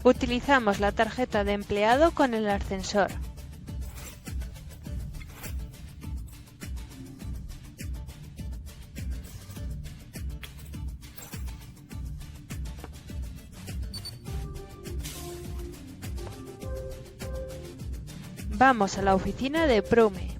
Utilizamos la tarjeta de empleado con el ascensor. Vamos a la oficina de Prume.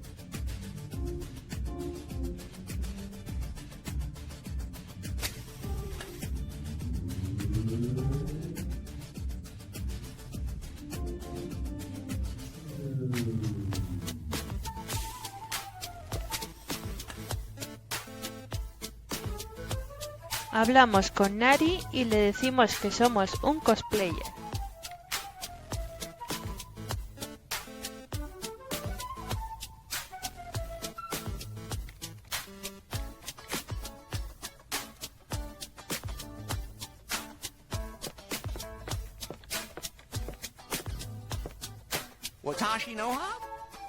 Hablamos con Nari y le decimos que somos un cosplayer. Watashi no ha?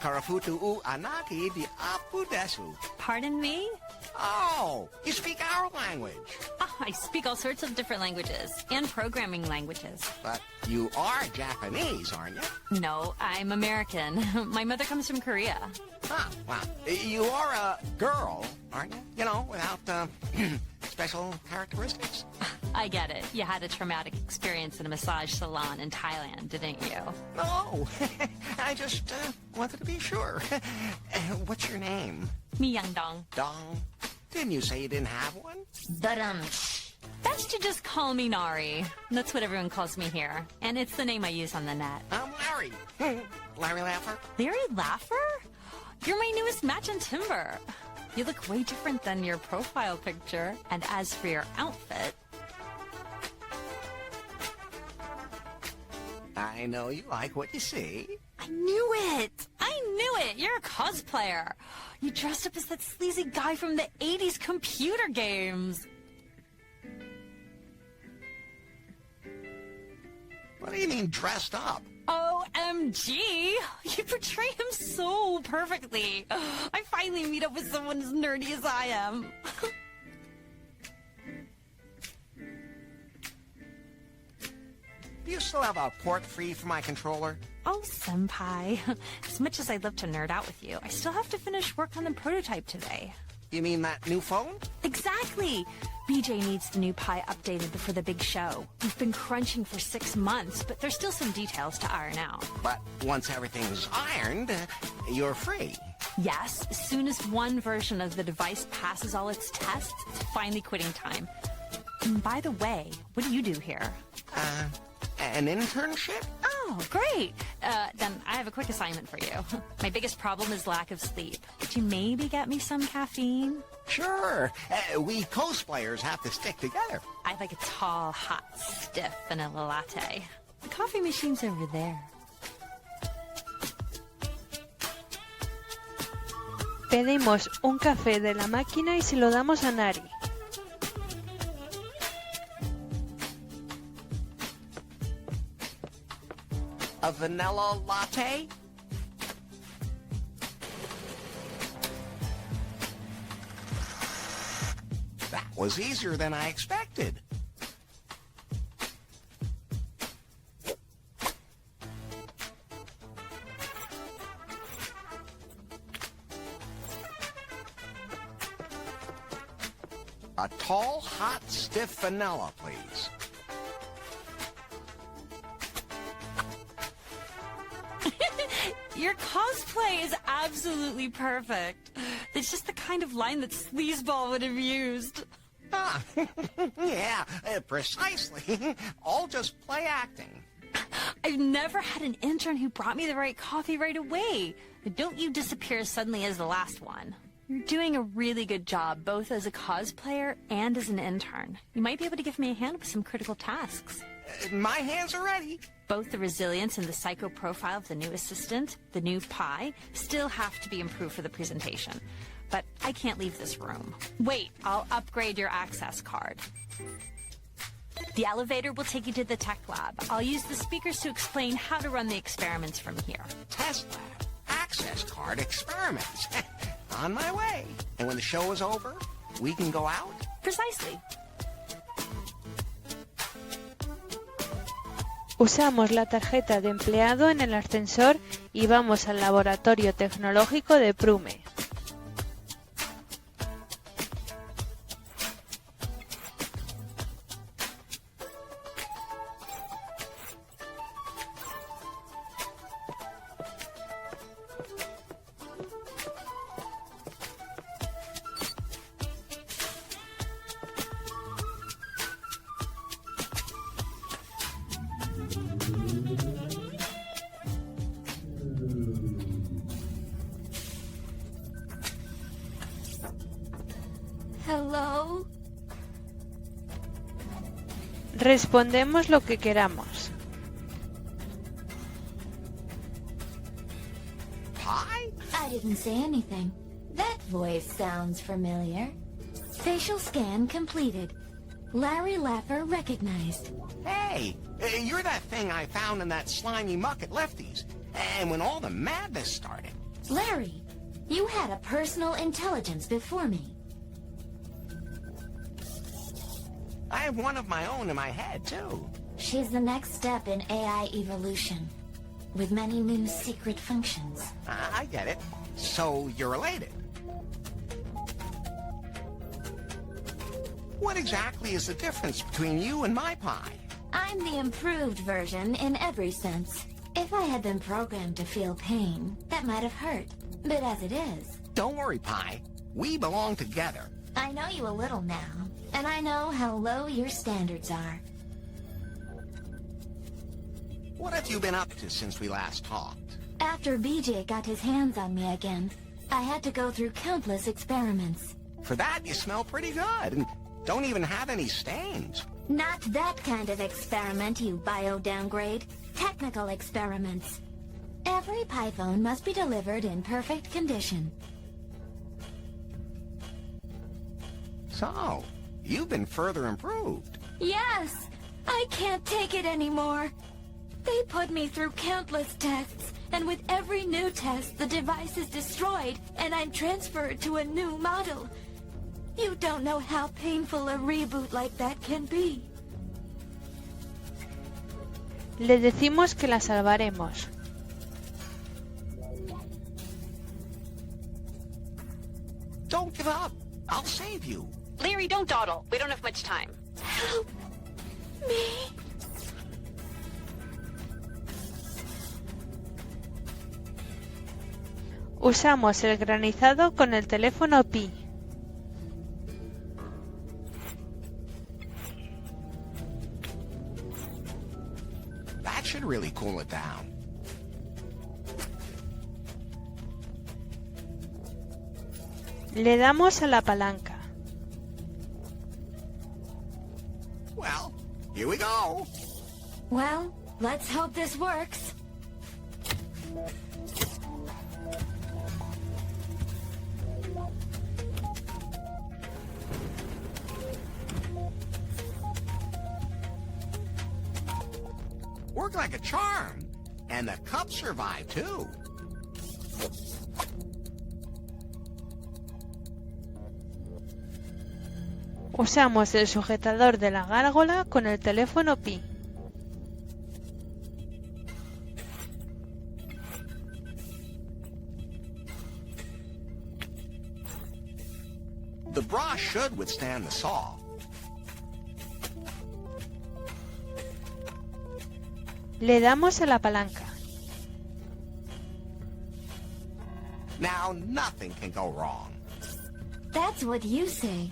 Karafutu u anaki di apu desu. Pardon me? Oh, you speak our language. Oh, I speak all sorts of different languages and programming languages. But you are Japanese, aren't you? No, I'm American. My mother comes from Korea. Ah, well, you are a girl, aren't you? You know, without special characteristics. I get it. You had a traumatic experience in a massage salon in Thailand, didn't you? No, I just wanted to be sure. What's your name? Mi Young Dong. Dong? Didn't you say you didn't have one? Best to just call me Nari. That's what everyone calls me here. And it's the name I use on the net. I'm Larry. Larry Laffer. Larry Laffer? You're my newest match on Timber. You look way different than your profile picture. And as for your outfit... I know you like what you see. I knew it! I knew it! You're a cosplayer. You dressed up as that sleazy guy from the 80s computer games. What do you mean dressed up? OMG! You portray him so perfectly. I finally meet up with someone as nerdy as I am. Do you still have a port free for my controller? Oh, senpai. As much as I'd love to nerd out with you, I still have to finish work on the prototype today. You mean that new phone? Exactly! BJ needs the new Pi updated before the big show. We've been crunching for 6 months, but there's still some details to iron out. But once everything's ironed, you're free. Yes, as soon as one version of the device passes all its tests, it's finally quitting time. And by the way, what do you do here? An internship? Oh, great. Then I have a quick assignment for you. My biggest problem is lack of sleep. Could you maybe get me some caffeine? Sure. We cosplayers have to stick together. I'd like a tall, hot, stiff vanilla latte. The coffee machine's over there. Pedimos un café de la máquina y se lo damos a Nari. A vanilla latte? That was easier than I expected. A tall, hot, stiff vanilla, please. Your cosplay is absolutely perfect. It's just the kind of line that Sleazeball would have used. Ah, yeah, precisely. All just play acting. I've never had an intern who brought me the right coffee right away. Don't you disappear as suddenly as the last one. You're doing a really good job, both as a cosplayer and as an intern. You might be able to give me a hand with some critical tasks. My hands are ready. Both the resilience and the psycho profile of the new assistant, the new Pi, still have to be improved for the presentation. But I can't leave this room. Wait, I'll upgrade your access card. The elevator will take you to the tech lab. I'll use the speakers to explain how to run the experiments from here. Test lab, access card, experiments. On my way. And when the show is over, we can go out? Precisely. Usamos la tarjeta de empleado en el ascensor y vamos al laboratorio tecnológico de Prume. Hello? Respondemos lo que queramos. Pie? I didn't say anything. That voice sounds familiar. Facial scan completed. Larry Laffer recognized. Hey, you're that thing I found in that slimy muck at Lefty's. And when all the madness started. Larry, you had a personal intelligence before me. I have one of my own in my head, too. She's the next step in AI evolution, with many new secret functions. I get it. So you're related. What exactly is the difference between you and my pie? I'm the improved version in every sense. If I had been programmed to feel pain, that might have hurt. But as it is... Don't worry, Pie. We belong together. I know you a little now, and I know how low your standards are. What have you been up to since we last talked? After BJ got his hands on me again, I had to go through countless experiments. For that, you smell pretty good, and don't even have any stains. Not that kind of experiment, you bio-downgrade. Technical experiments. Every Python must be delivered in perfect condition. So, you've been further improved. Yes! I can't take it anymore. They put me through countless tests, and with every new test, the device is destroyed, and I'm transferred to a new model. You don't know how painful a reboot like that can be. Le decimos que la salvaremos. Don't give up. I'll save you. Larry, don't dawdle. We don't have much time. Help me. Usamos el granizado con el teléfono Pi. That should really cool it down. Le damos a la palanca. Well, here we go. Well, let's hope this works. Worked like a charm. And the cup survived, too. Usamos el sujetador de la gárgola con el teléfono Pi. The bra should withstand the saw. Le damos a la palanca. Now nothing can go wrong. That's what you say.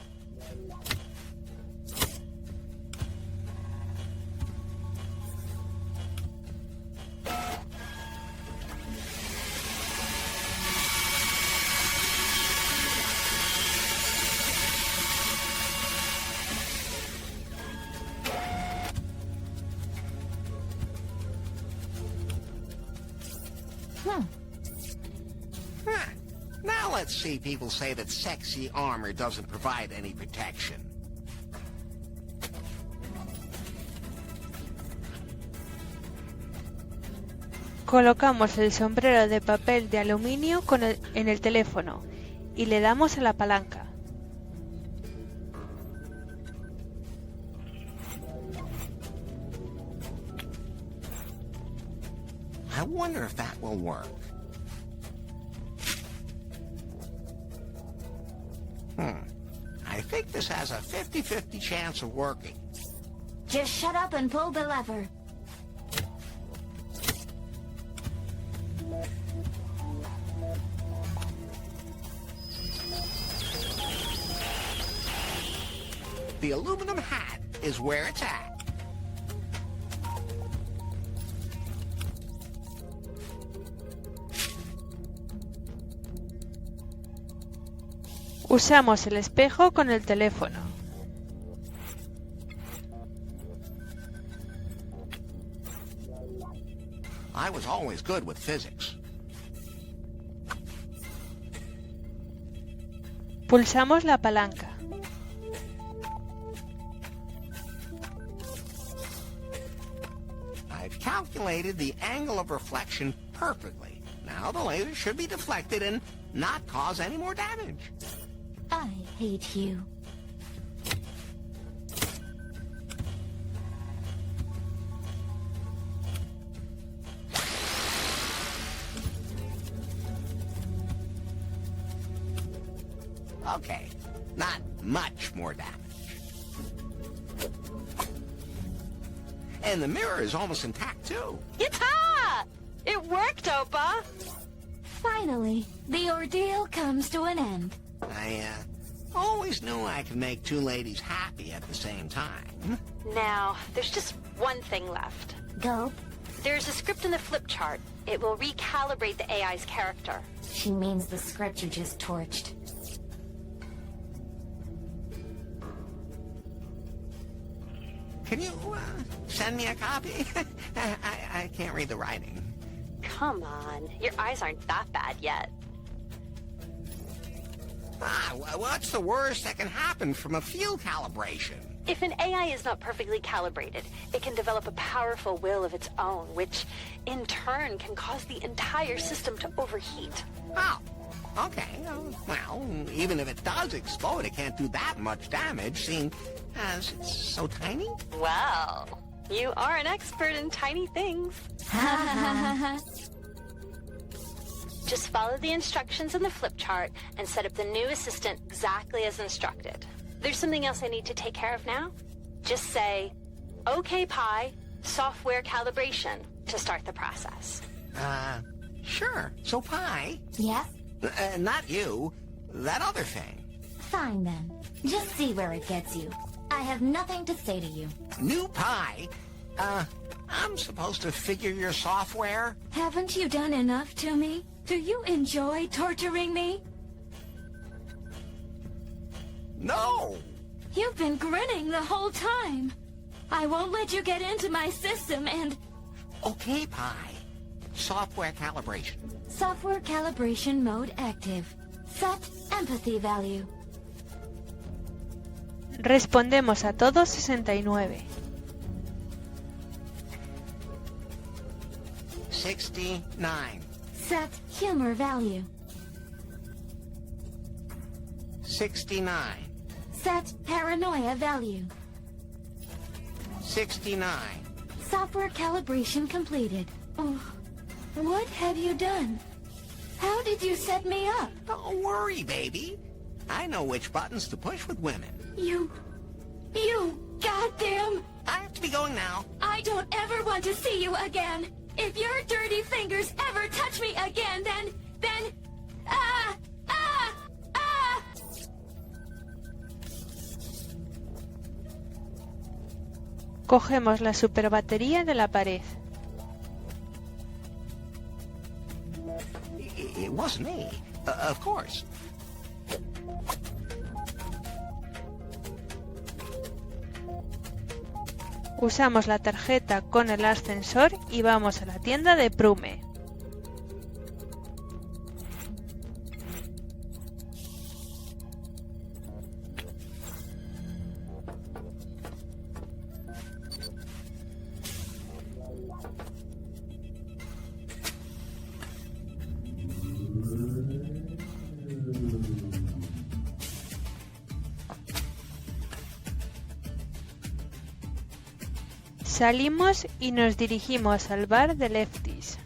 Huh. Now let's see people say that sexy armor doesn't provide any protection. Colocamos el sombrero de papel de aluminio en el teléfono y le damos a la palanca. I wonder if that will work. I think this has a 50-50 chance of working. Just shut up and pull the lever. The aluminum hat is where it's at. Usamos el espejo con el teléfono. I was always good with physics. Pulsamos la palanca. I've calculated the angle of reflection perfectly. Now the laser should be deflected and not cause any more damage. I hate you. Okay, not much more damage. And the mirror is almost intact, too. Yatta! It worked, Opa! Finally, the ordeal comes to an end. I always knew I could make two ladies happy at the same time. Now, there's just one thing left. Gulp. There's a script in the flip chart. It will recalibrate the AI's character. She means the script you just torched. Can you send me a copy? I can't read the writing. Come on, your eyes aren't that bad yet. What's the worst that can happen from a field calibration? If an AI is not perfectly calibrated, it can develop a powerful will of its own, which in turn can cause the entire system to overheat. Oh, okay. Well, even if it does explode, it can't do that much damage, seeing as it's so tiny. Well, you are an expert in tiny things. Just follow the instructions in the flip chart and set up the new assistant exactly as instructed. There's something else I need to take care of now. Just say, OK Pi, software calibration, to start the process. Sure. So Pi. Yes? Not you. That other thing. Fine then. Just see where it gets you. I have nothing to say to you. New Pi? I'm supposed to figure your software? Haven't you done enough to me? Do you enjoy torturing me? No! You've been grinning the whole time. I won't let you get into my system and... OK Pi. Software calibration. Software calibration mode active. Set empathy value. Respondemos a todos 69. 69. Set humor value. 69. Set paranoia value. 69. Software calibration completed. Oh, what have you done? How did you set me up? Don't worry, baby. I know which buttons to push with women. You goddamn... I have to be going now. I don't ever want to see you again. If your dirty fingers ever touch me again, then... Cogemos la superbatería de la pared. It wasn't me. Of course. Usamos la tarjeta con el ascensor y vamos a la tienda de Prume. Salimos y nos dirigimos al bar de Lefties.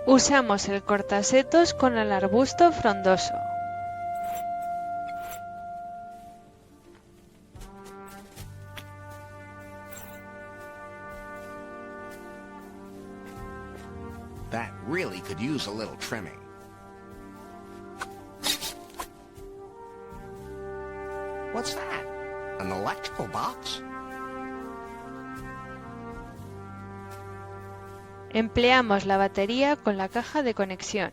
Usamos el cortasetos con el arbusto frondoso. That really could use a little trimming. What's that? An electrical box? Empleamos la batería con la caja de conexión.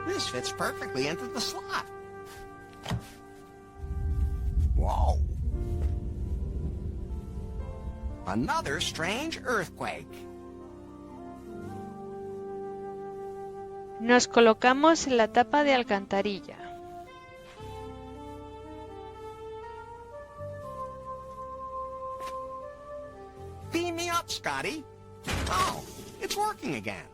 This fits perfectly into the slot. Whoa. Another strange earthquake. Nos colocamos en la tapa de alcantarilla. Beam me up, Scotty. Oh, it's working again.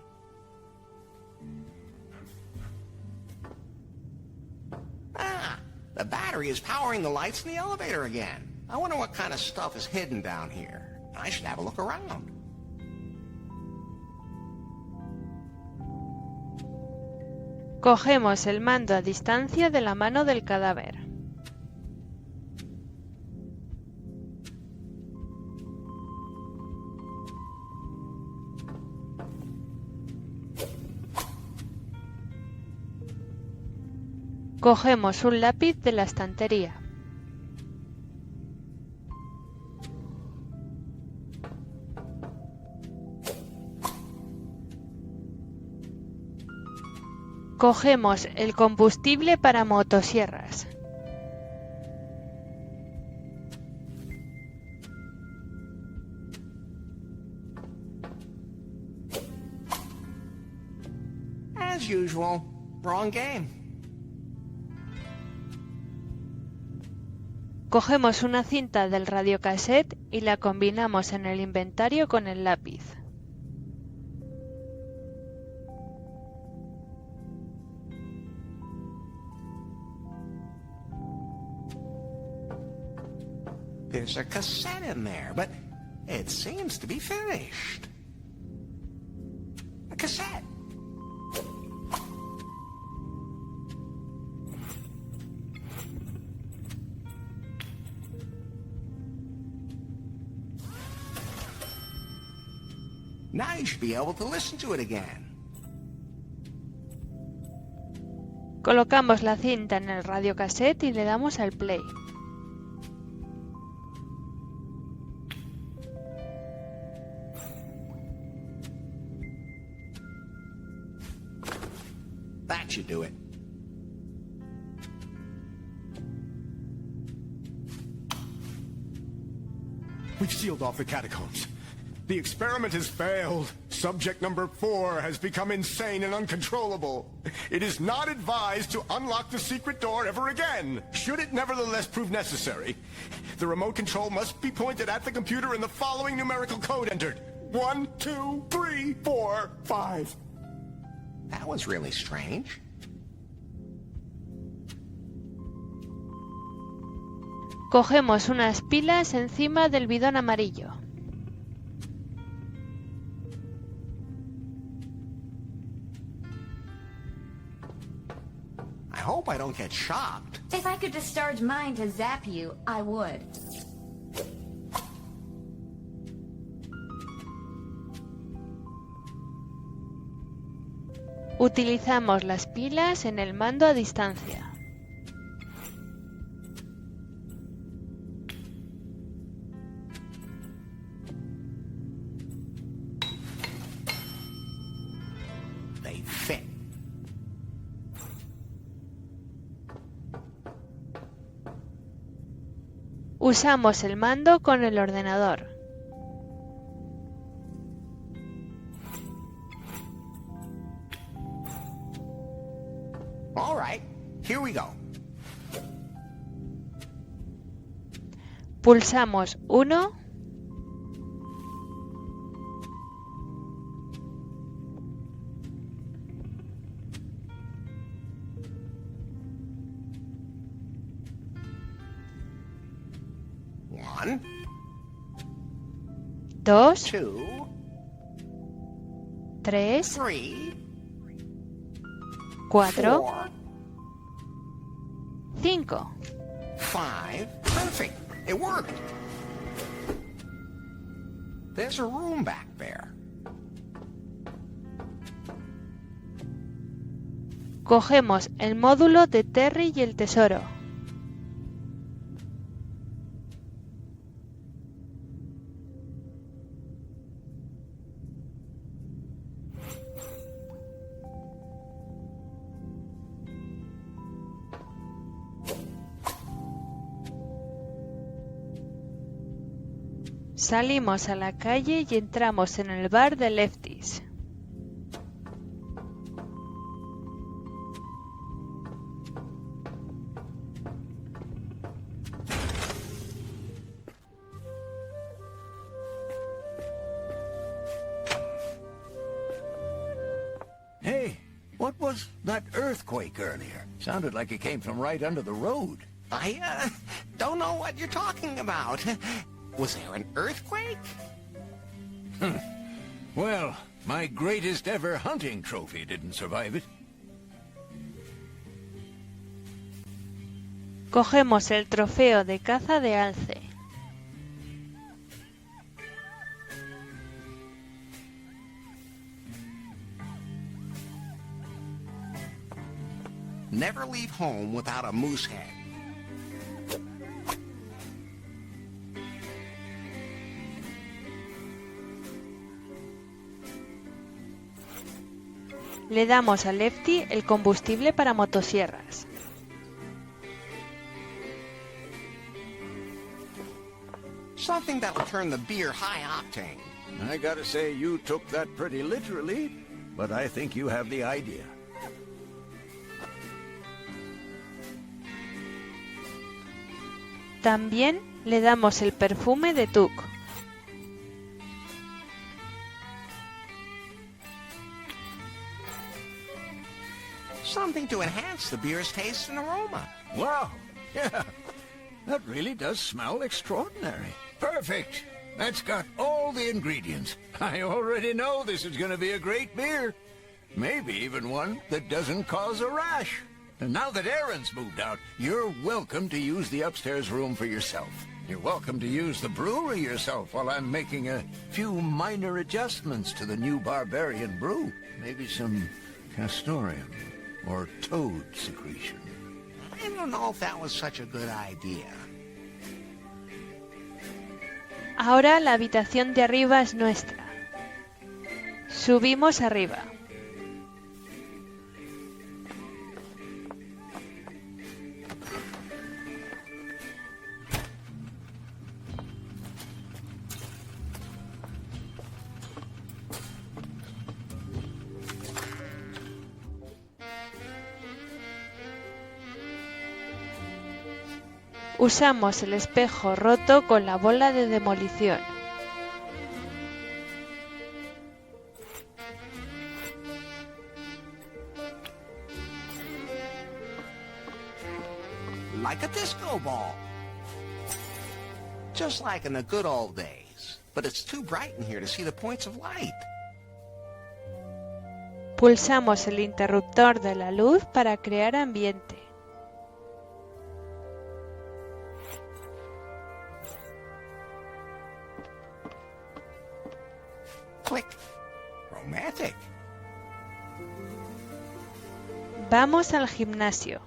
Ah, the battery is powering the lights in the elevator again. I wonder what kind of stuff is hidden down here. I should have a look around. Cogemos el mando a distancia de la mano del cadáver. Cogemos un lápiz de la estantería. Cogemos el combustible para motosierras. As usual, wrong game. Cogemos una cinta del radiocassette y la combinamos en el inventario con el lápiz. There's a cassette in there, but it seems to be finished. A cassette. Now you should be able to listen to it again. Colocamos la cinta en el radiocassette y le damos al play. That should do it. We've sealed off the catacombs. The experiment has failed. Subject number 4 has become insane and uncontrollable. It is not advised to unlock the secret door ever again. Should it nevertheless prove necessary, the remote control must be pointed at the computer and the following numerical code entered. 1, 2, 3, 4, 5. That was really strange. Cogemos unas pilas encima del bidón amarillo. I hope I don't get shocked. If I could discharge mine to zap you, I would. Utilizamos las pilas en el mando a distancia. They fit. Usamos el mando con el ordenador. All right, here we go. Pulsamos 1, 1, 2, 2, 3, 3, 4, 4, 5. 5. Perfect. It worked. There's a room back there. Cogemos el módulo de Terry y el tesoro. Salimos a la calle y entramos en el bar de Lefties. Hey, what was that earthquake earlier? Sounded like it came from right under the road. I, don't know what you're talking about. Was there an earthquake? Well, my greatest ever hunting trophy didn't survive it. Cogemos el trofeo de caza de alce. Never leave home without a moose head. Le damos a Lefty el combustible para motosierras. Something that'll turn the beer high octane. I gotta say, you took that pretty literally, but I think you have the idea. También le damos el perfume de Tuk. Something to enhance the beer's taste and aroma. Wow, yeah, that really does smell extraordinary. Perfect. That's got all the ingredients. I already know this is going to be a great beer. Maybe even one that doesn't cause a rash. And now that Aaron's moved out, you're welcome to use the upstairs room for yourself. You're welcome to use the brewery yourself while I'm making a few minor adjustments to the new barbarian brew. Maybe some castoreum or toad secretion. I don't know if that was such a good idea. Ahora la habitación de arriba es nuestra. Subimos arriba. Usamos el espejo roto con la bola de demolición. Like a disco ball. Just like in the good old days. But it's too bright in here to see the points of light. Pulsamos el interruptor de la luz para crear ambiente. Click. Romantic. Vamos al gimnasio.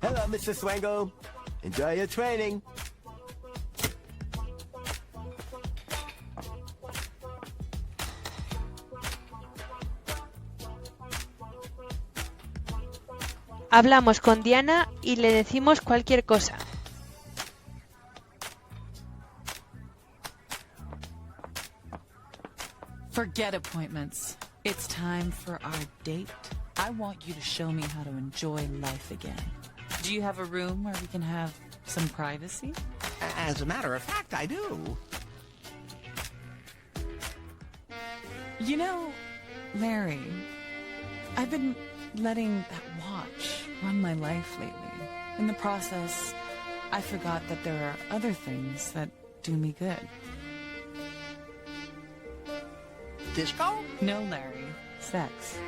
Hello, Mr. Swango. Enjoy your training. Hablamos con Diana y le decimos cualquier cosa. Forget appointments. It's time for our date. I want you to show me how to enjoy life again. Do you have a room where we can have some privacy? As a matter of fact, I do. You know, Larry, I've been letting that watch run my life lately. In the process, I forgot that there are other things that do me good. Disco? No, Larry. Sex.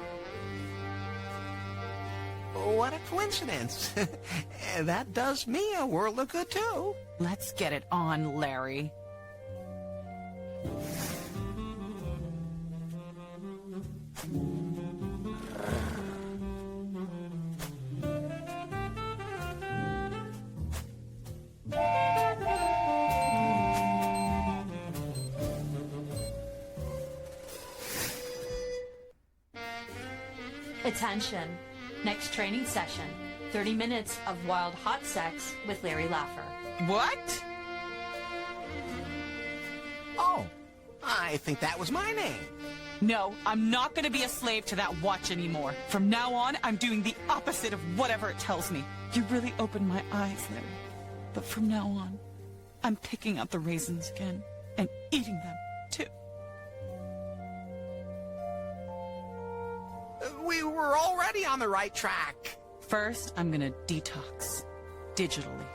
What a coincidence. That does me a world of good, too. Let's get it on, Larry. Attention. Next training session. 30 minutes of wild hot sex with Larry Laffer. What? Oh, I think that was my name. No, I'm not going to be a slave to that watch anymore. From now on, I'm doing the opposite of whatever it tells me. You really opened my eyes, Larry. But from now on, I'm picking out the raisins again and eating them, too. We were already on the right track. First, I'm going to detox. Digitally.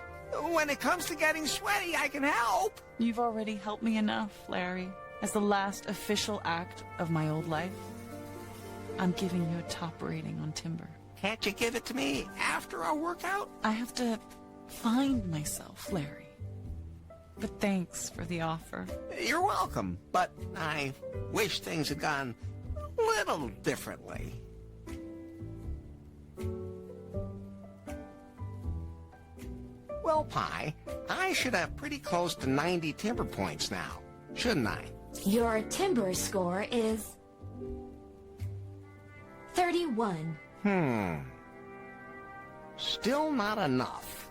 When it comes to getting sweaty, I can help. You've already helped me enough, Larry. As the last official act of my old life, I'm giving you a top rating on Timber. Can't you give it to me after our workout? I have to find myself, Larry. But thanks for the offer. You're welcome, but I wish things had gone a little differently. Well, Pi, I should have pretty close to 90 timber points now, shouldn't I? Your timber score is 31. Still not enough.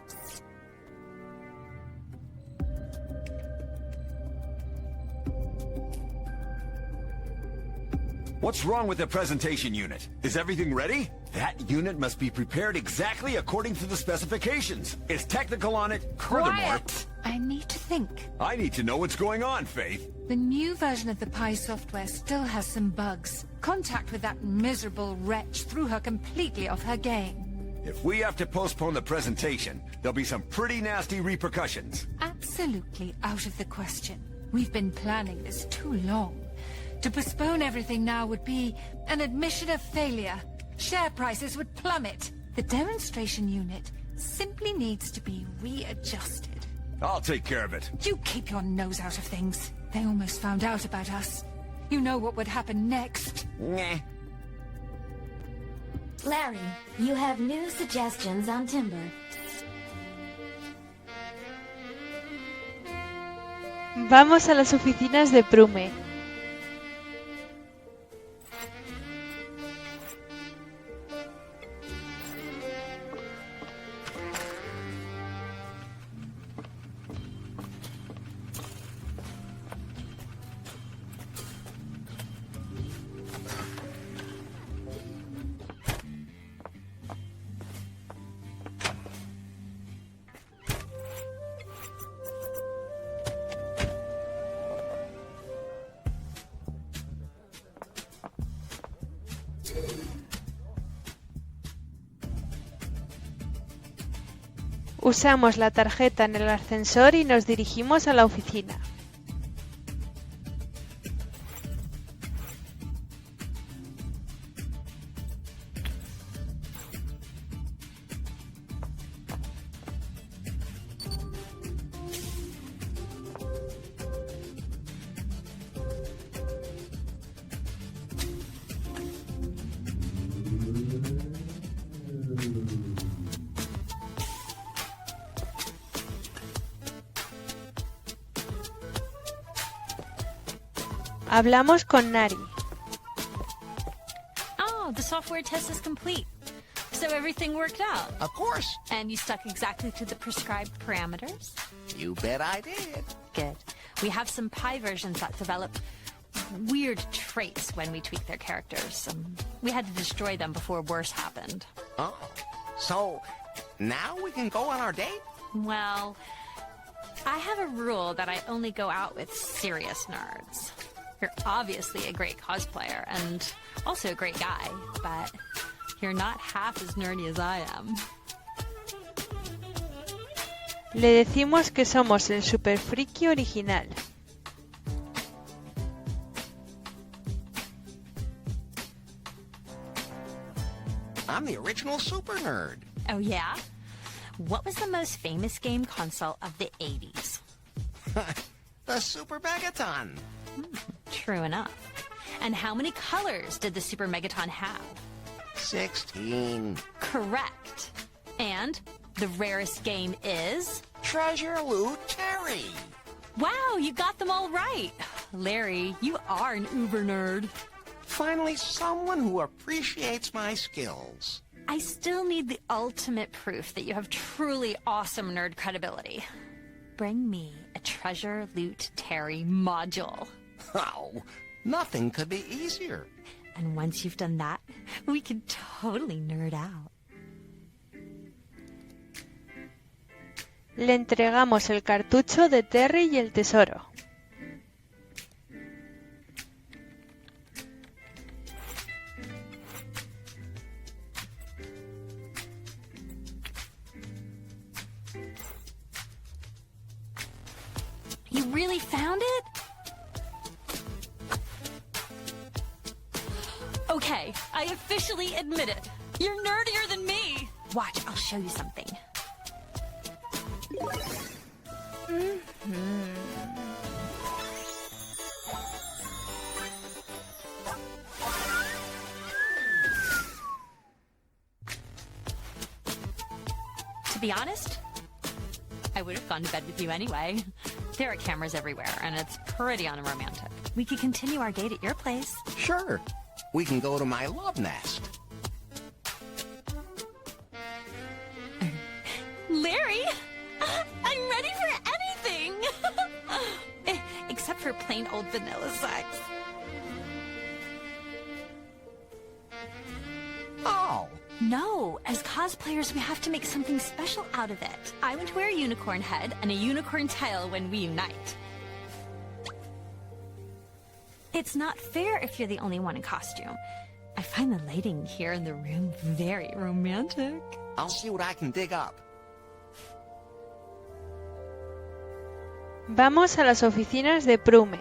What's wrong with the presentation unit? Is everything ready? That unit must be prepared exactly according to the specifications. It's technical on it. Furthermore, Quiet! I need to think. I need to know what's going on, Faith. The new version of the Pi software still has some bugs. Contact with that miserable wretch threw her completely off her game. If we have to postpone the presentation, there'll be some pretty nasty repercussions. Absolutely out of the question. We've been planning this too long. To postpone everything now would be an admission of failure. Share prices would plummet. The demonstration unit simply needs to be readjusted. I'll take care of it. You keep your nose out of things. They almost found out about us. You know what would happen next. Nah. Larry, you have new suggestions on timber. Vamos a las oficinas de Prume. Usamos la tarjeta en el ascensor y nos dirigimos a la oficina. Hablamos con Nari. Oh, the software test is complete. So everything worked out? Of course. And you stuck exactly to the prescribed parameters? You bet I did. Good. We have some Pi versions that develop weird traits when we tweak their characters. We had to destroy them before worse happened. Oh, so now we can go on our date? Well, I have a rule that I only go out with serious nerds. You're obviously a great cosplayer and also a great guy, but you're not half as nerdy as I am. Le decimos que somos el super friki original. I'm the original super nerd. Oh, yeah? What was the most famous game console of the 80s? The Super Megaton. True enough. And how many colors did the Super Megaton have? 16. Correct. And the rarest game is? Treasure Loot Terry. Wow, you got them all right. Larry, you are an uber nerd. Finally, someone who appreciates my skills. I still need the ultimate proof that you have truly awesome nerd credibility. Bring me a Treasure Loot Terry module. Oh, nothing could be easier. And once you've done that, we can totally nerd out. Le entregamos el cartucho de Terry y el tesoro. You really found it? Okay, I officially admit it. You're nerdier than me. Watch, I'll show you something. To be honest, I would have gone to bed with you anyway. There are cameras everywhere, and it's pretty unromantic. We could continue our date at your place. Sure. We can go to my love nest. Larry, I'm ready for anything. Except for plain old vanilla sex. Oh. No, as cosplayers, we have to make something special out of it. I want to wear a unicorn head and a unicorn tail when we unite. It's not fair if you're the only one in costume. I find the lighting here in the room very romantic. I'll see what I can dig up. Vamos a las oficinas de Prume.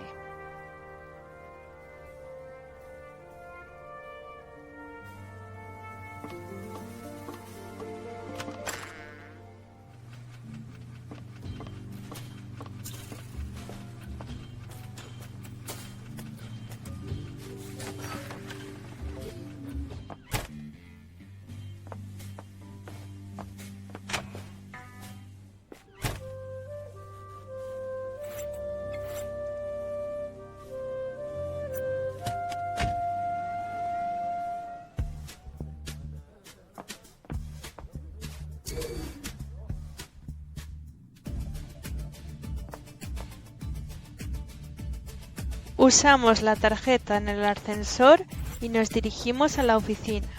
Usamos la tarjeta en el ascensor y nos dirigimos a la oficina.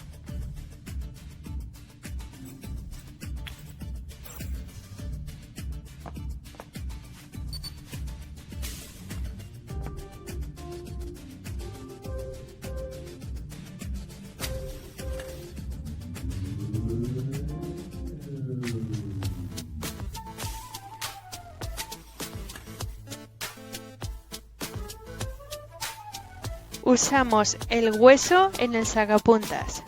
Usamos el hueso en el sacapuntas.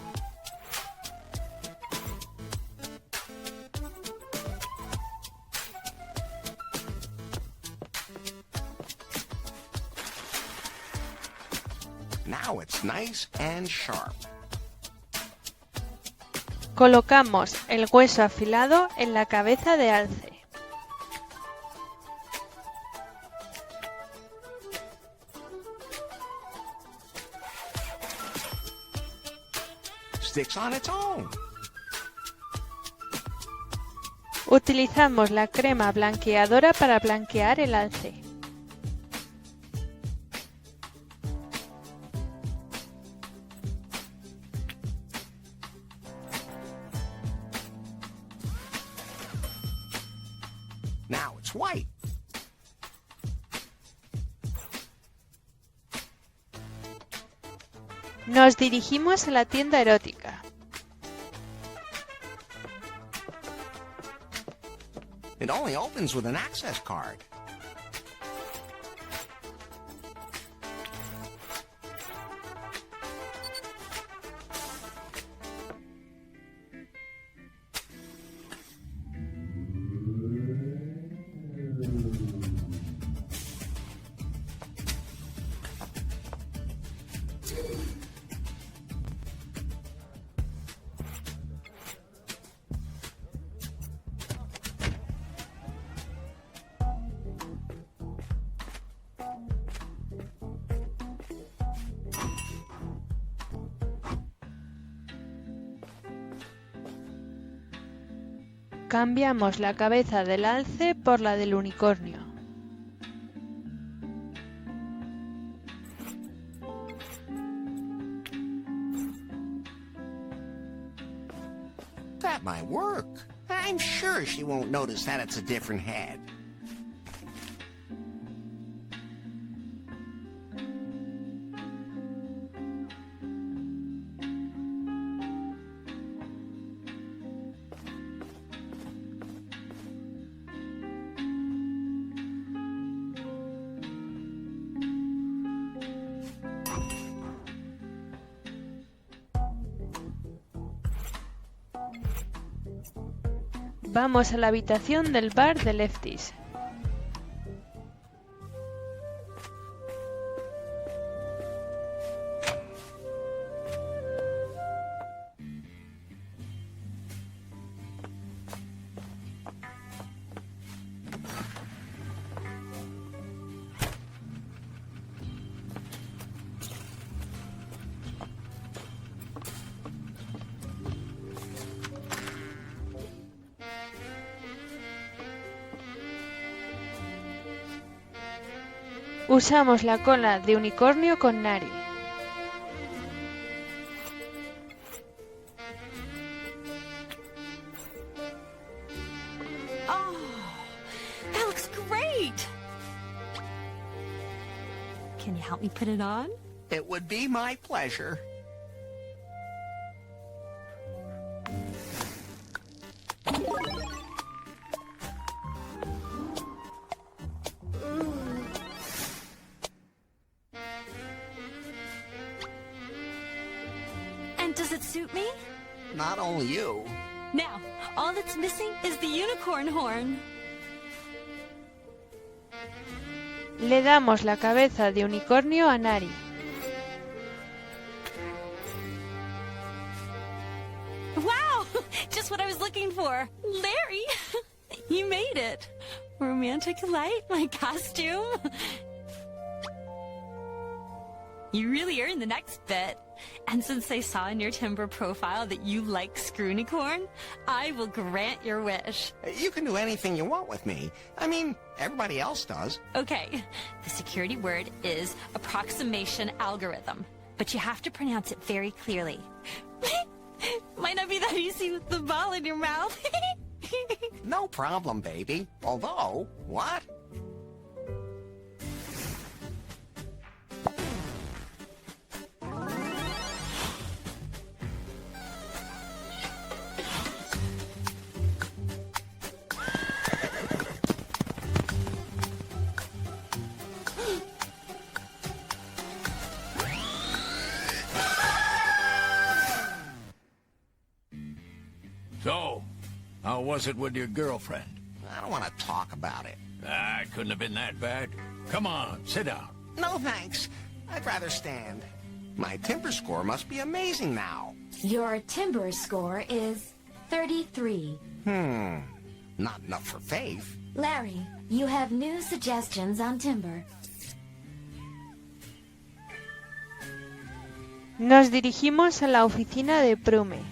Now it's nice and sharp. Colocamos el hueso afilado en la cabeza de alce. Sticks on its own. Utilizamos la crema blanqueadora para blanquear el alce. Now it's white. Nos dirigimos a la tienda erótica. It only opens with an access card. Cambiamos la cabeza del alce por la del unicornio. That might work. I'm sure she won't notice that it's a different head. Vamos a la habitación del bar de Lefties. Usamos la cola de unicornio con Nari. Oh, that looks great! Can you help me put it on? It would be my pleasure. Does it suit me? Not only you. Now, all that's missing is the unicorn horn. Le damos la cabeza de unicornio a Nari. Wow! Just what I was looking for. Larry! You made it. Romantic light, my costume. You really earned the next bit. And since I saw in your Timber profile that you like Scroonicorn, I will grant your wish. You can do anything you want with me. I mean, everybody else does. Okay, the security word is approximation algorithm, but you have to pronounce it very clearly. Might not be that easy with the ball in your mouth. No problem, baby. Although, what? So, how was it with your girlfriend? I don't want to talk about it. It couldn't have been that bad. Come on, sit down. No, thanks. I'd rather stand. My Timber score must be amazing now. Your Timber score is 33. Not enough for Faith. Larry, you have new suggestions on Timber. Nos dirigimos a la oficina de Prume.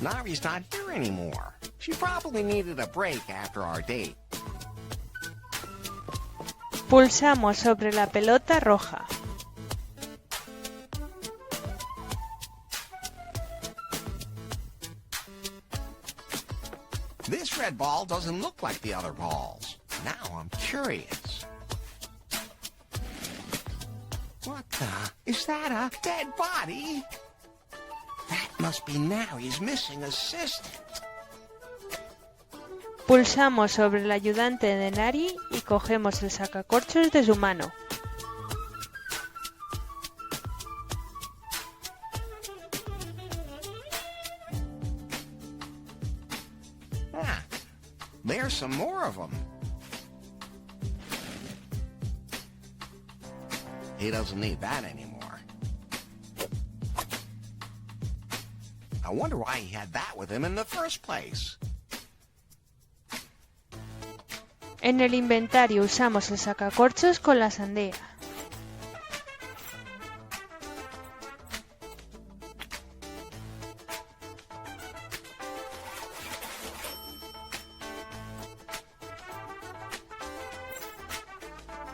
Nari's not here anymore. She probably needed a break after our date. Pulsamos sobre la pelota roja. This red ball doesn't look like the other balls. Now I'm curious. What the? Is that a dead body? That must be Nari's missing assistant. Pulsamos sobre el ayudante de Nari y cogemos el sacacorchos de su mano. Ah, there's some more of them. He doesn't need that anymore. I wonder why he had that with him in the first place. En el inventario usamos el sacacorchos con la sandía.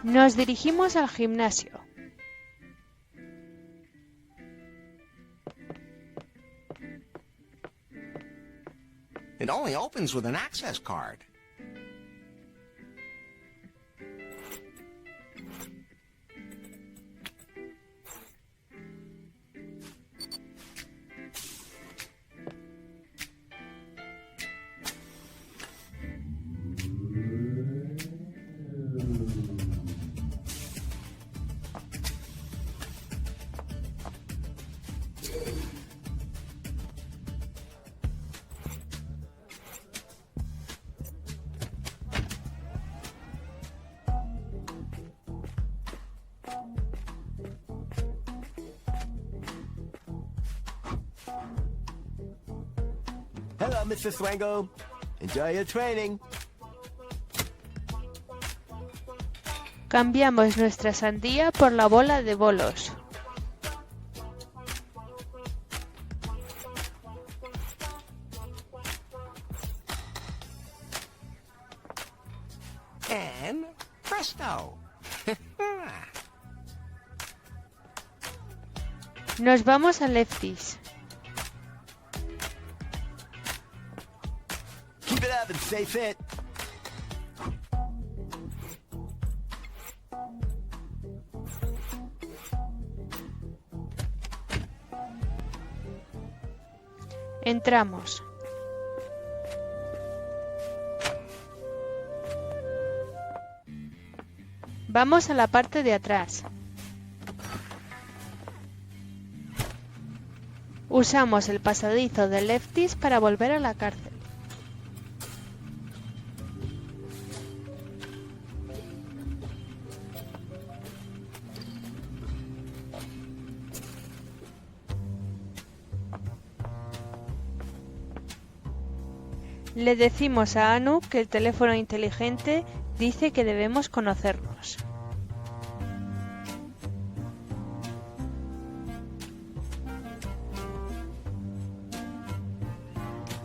Nos dirigimos al gimnasio. It only opens with an access card. Hello, Mr. Swango. Enjoy your training. Cambiamos nuestra sandía por la bola de bolos. And presto. Nos vamos a Lefties. Keep it up and stay fit. Entramos. Vamos a la parte de atrás. Usamos el pasadizo de Lefties para volver a la cárcel. Le decimos a Anu que el teléfono inteligente dice que debemos conocernos.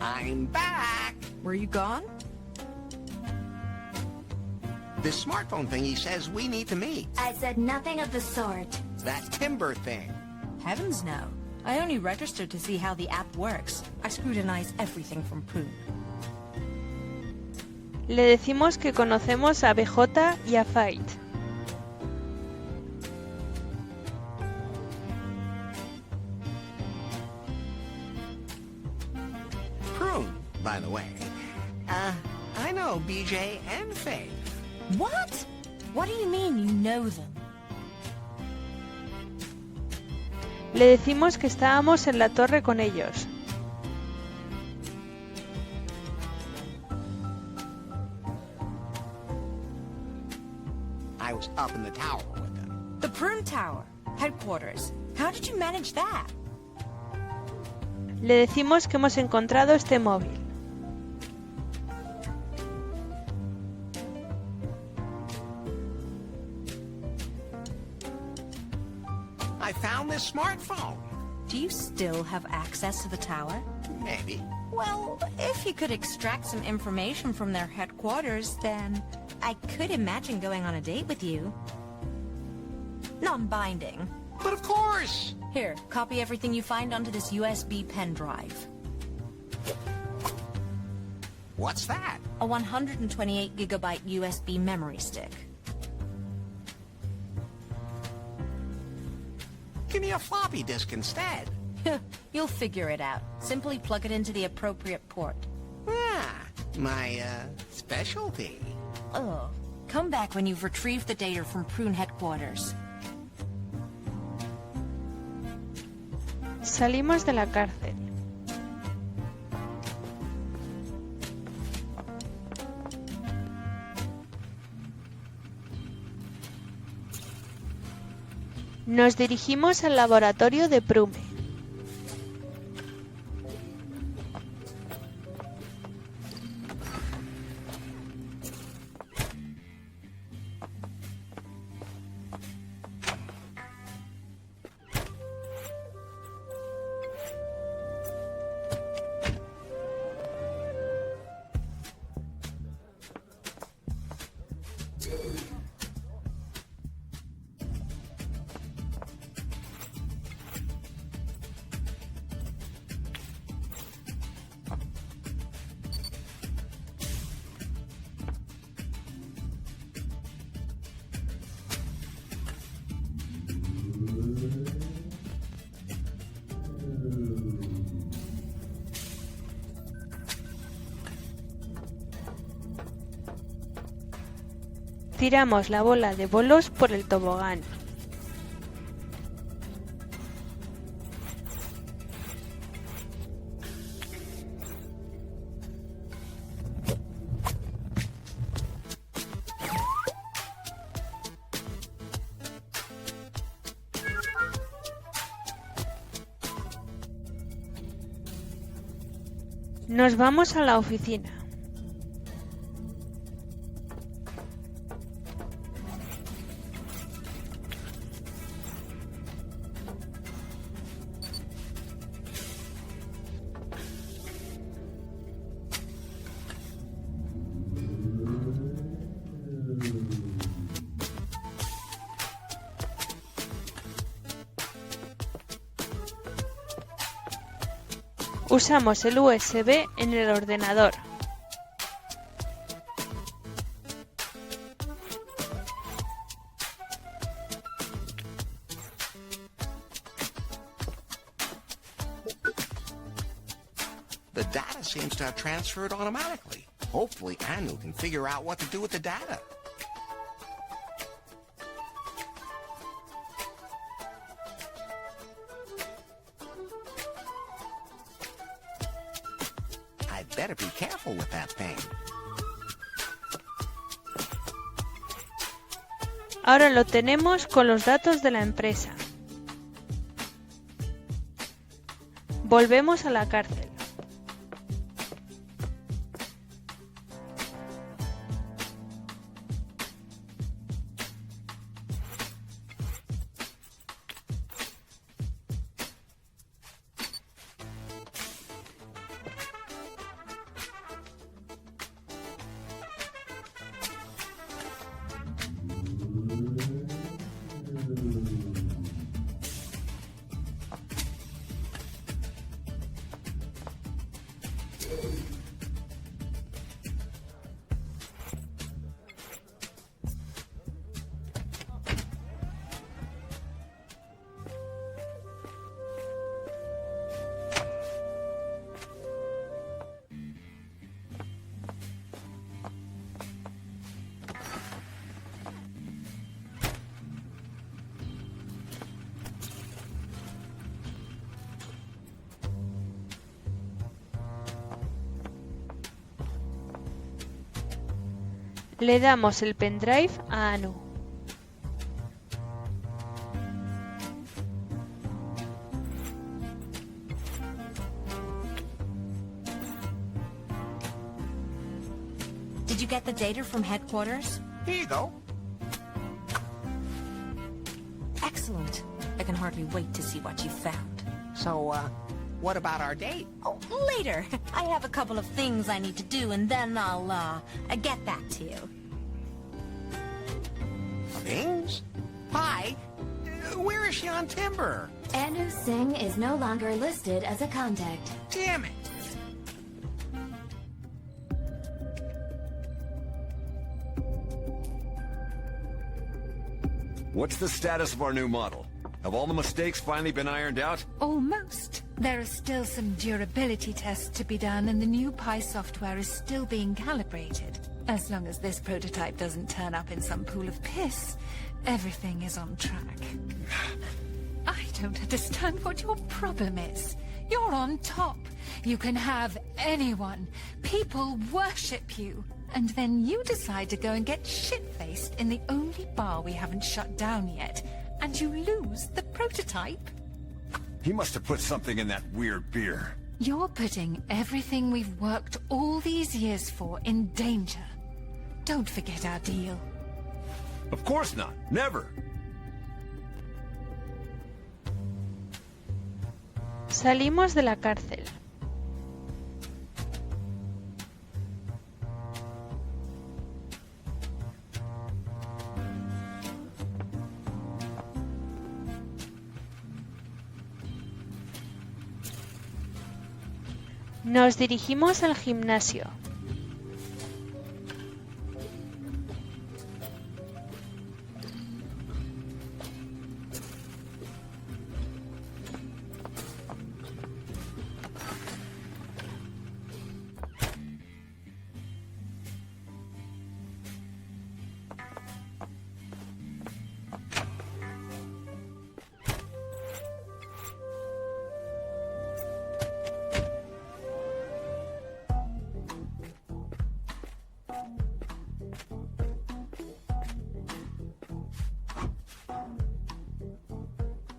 I'm back. Were you gone? This smartphone thingy says we need to meet. I said nothing of the sort. That timber thing. Heavens no. I only registered to see how the app works. I scrutinize everything from Prune. Le decimos que conocemos a BJ y a Fight. Prune, by the way. I know BJ and Faith. What? What do you mean you know them? Le decimos que estábamos en la torre con ellos. I was up in the tower with them. The Prune Tower, headquarters. How did you manage that? Le decimos que hemos encontrado este móvil. I found this smartphone. Do you still have access to the tower? Maybe. Well, if you could extract some information from their headquarters, then I could imagine going on a date with you. Non-binding. But of course! Here, copy everything you find onto this USB pen drive. What's that? A 128 gigabyte USB memory stick. Give me a floppy disk instead. You'll figure it out. Simply plug it into the appropriate port. Ah, my, specialty. Oh, come back when you've retrieved the data from Prune headquarters. Salimos de la cárcel. Nos dirigimos al laboratorio de Prume. Tiramos la bola de bolos por el tobogán. Nos vamos a la oficina. Usamos el USB en el ordenador. The data seems to have transferred automatically. Hopefully Anu can figure out what to do with the data. I'd better be careful with that thing. Ahora lo tenemos con los datos de la empresa. Volvemos a la cárcel. Le damos el pendrive a Anu. Did you get the data from headquarters? Here you go. Excellent. I can hardly wait to see what you found. So, what about our date? Oh, later. I have a couple of things I need to do, and then I'll, get back to you. Things? Hi. Where is she on Timber? Anu Singh is no longer listed as a contact. Damn it. What's the status of our new model? Have all the mistakes finally been ironed out? Almost. There are still some durability tests to be done, and the new Pi software is still being calibrated. As long as this prototype doesn't turn up in some pool of piss, everything is on track. I don't understand what your problem is. You're on top. You can have anyone. People worship you. And then you decide to go and get shit-faced in the only bar we haven't shut down yet. And you lose the prototype. He must have put something in that weird beer. You're putting everything we've worked all these years for in danger. Don't forget our deal. Of course not. Never. Salimos de la cárcel. Nos dirigimos al gimnasio.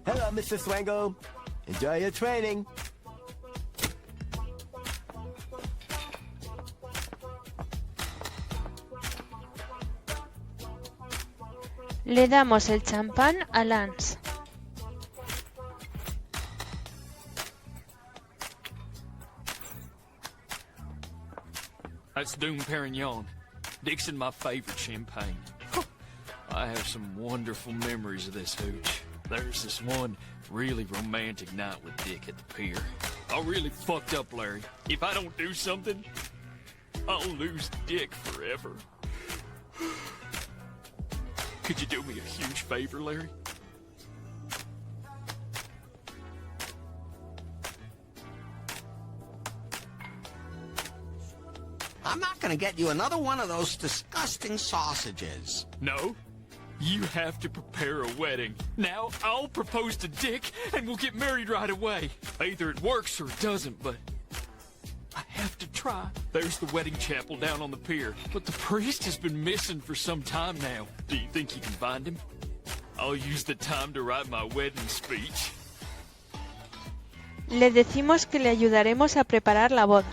Hello, Mr. Swango. Enjoy your training. Le damos el champán a Lance. That's Doom Perignon, Dixon, my favorite champagne. I have some wonderful memories of this hooch. There's this one really romantic night with Dick at the pier. I really fucked up, Larry. If I don't do something, I'll lose Dick forever. Could you do me a huge favor, Larry? I'm not gonna get you another one of those disgusting sausages. No? You have to prepare a wedding. Now, I'll propose to Dick, and we'll get married right away. Either it works or it doesn't, but I have to try. There's the wedding chapel down on the pier, but the priest has been missing for some time now. Do you think you can find him? I'll use the time to write my wedding speech. Le decimos que le ayudaremos a preparar la boda.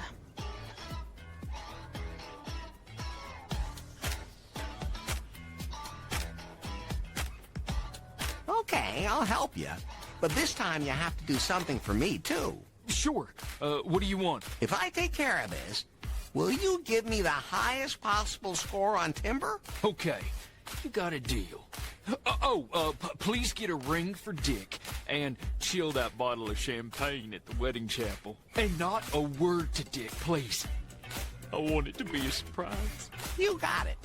Okay, I'll help you. But this time you have to do something for me, too. Sure. What do you want? If I take care of this, will you give me the highest possible score on Timber? Okay, you got a deal. Please get a ring for Dick, and chill that bottle of champagne at the wedding chapel. And not a word to Dick, please. I want it to be a surprise. You got it.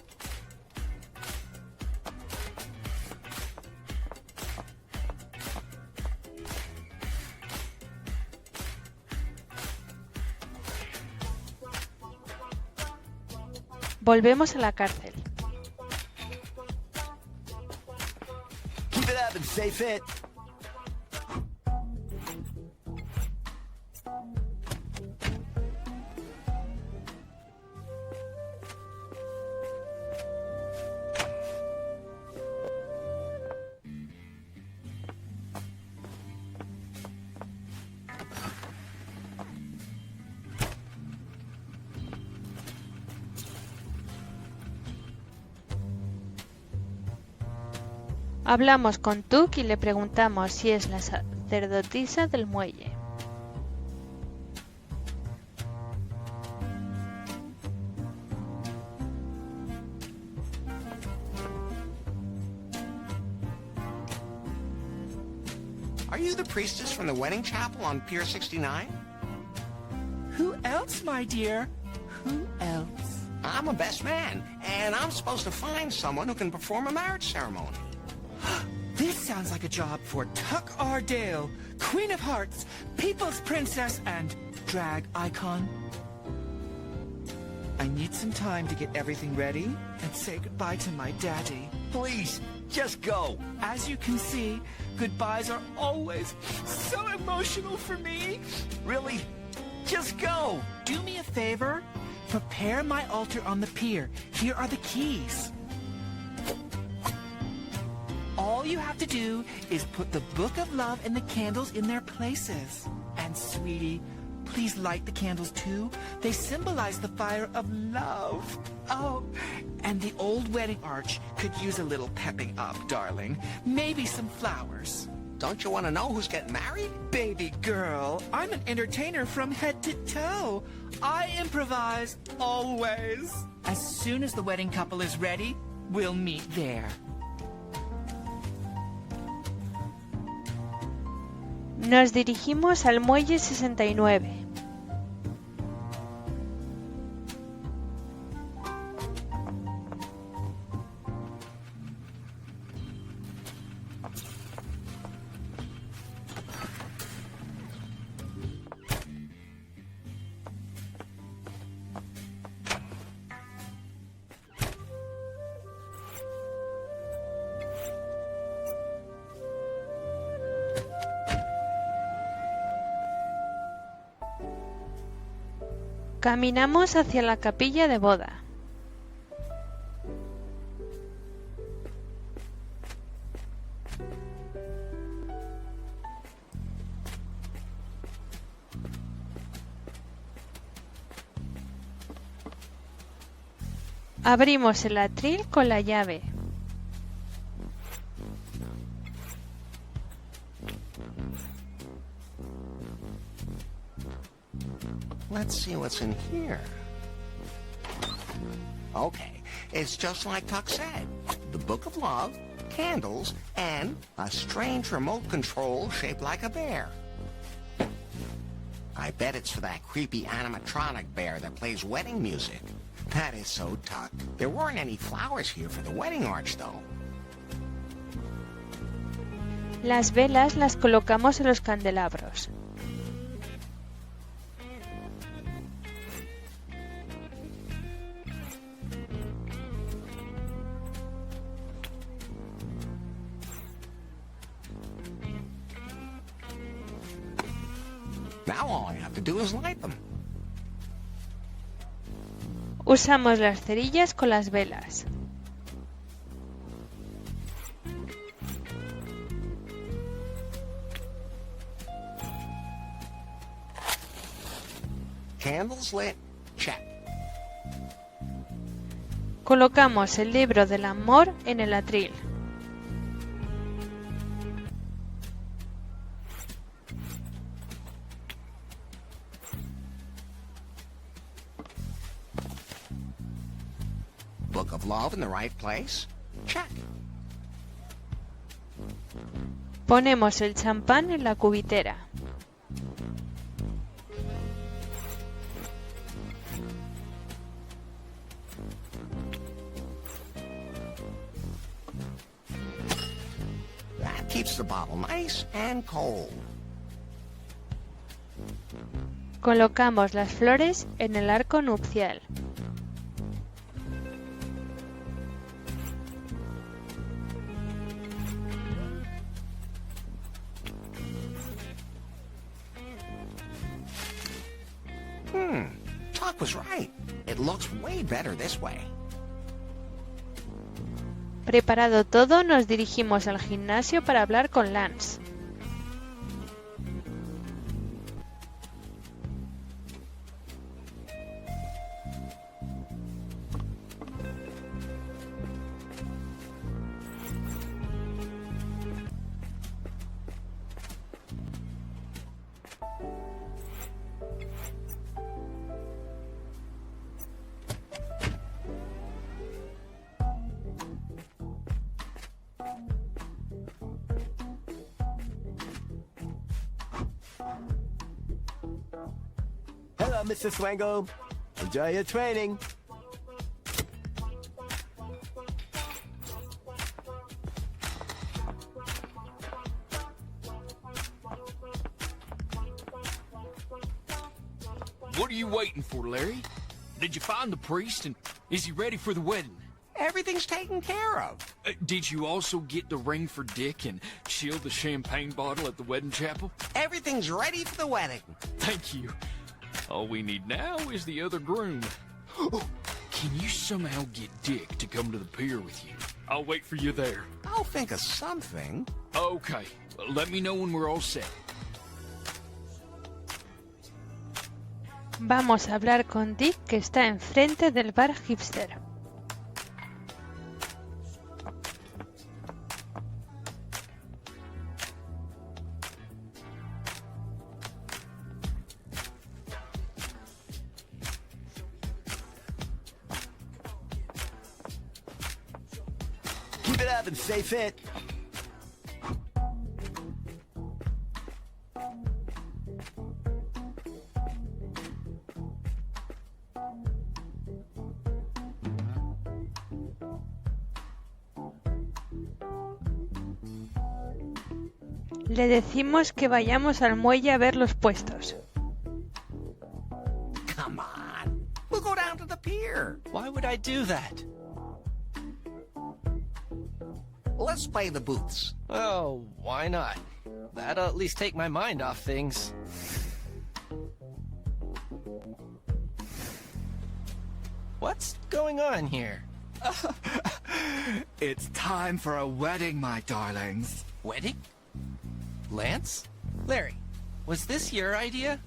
Volvemos a la cárcel. Keep it up and stay fit. Hablamos con Tuk y le preguntamos si es la sacerdotisa del muelle. Are you the priestess from the wedding chapel on Pier 69? Who else, my dear? Who else? I'm a best man, and I'm supposed to find someone who can perform a marriage ceremony. This sounds like a job for Tuck R. Dale, Queen of Hearts, People's Princess, and drag icon. I need some time to get everything ready and say goodbye to my daddy. Please, just go. As you can see, goodbyes are always so emotional for me. Really? Just go. Do me a favor. Prepare my altar on the pier. Here are the keys. All you have to do is put the Book of Love and the candles in their places. And sweetie, please light the candles too. They symbolize the fire of love. Oh, and the old wedding arch could use a little pepping up, darling. Maybe some flowers. Don't you want to know who's getting married? Baby girl, I'm an entertainer from head to toe. I improvise always. As soon as the wedding couple is ready, we'll meet there. Nos dirigimos al muelle 69. Caminamos hacia la capilla de boda. Abrimos el atril con la llave. Let's see what's in here. Okay, it's just like Tuck said. The Book of Love, candles, and a strange remote control shaped like a bear. I bet it's for that creepy animatronic bear that plays wedding music. That is so Tuck. There weren't any flowers here for the wedding arch, though. Las velas las colocamos en los candelabros. Now all I have to do is light them. Usamos las cerillas con las velas. Candles lit. Check. Colocamos el libro del amor en el atril. Book of Love in the right place. Check. Ponemos el champán en la cubitera. That keeps the bottle nice and cold. Colocamos las flores en el arco nupcial. Tuck was right. It looks way better this way. Preparado todo, nos dirigimos al gimnasio para hablar con Lance. Hello, Mr. Swango. Enjoy your training. What are you waiting for, Larry? Did you find the priest, and is he ready for the wedding? Everything's taken care of. Did you also get the ring for Dick and shield the champagne bottle at the wedding chapel? Everything's ready for the wedding. Thank you. All we need now is the other groom. Can you somehow get Dick to come to the pier with you? I'll wait for you there. I'll think of something. Okay. Let me know when we're all set. Vamos a hablar con Dick, que está enfrente del bar hipster. Keep it up and stay fit. Le decimos que vayamos al muelle a ver los puestos. Come on. We'll go down to the pier. Why would I do that? Let's play the booths. Oh, why not? That'll at least take my mind off things. What's going on here? It's time for a wedding, my darlings. Wedding? Lance? Larry, was this your idea?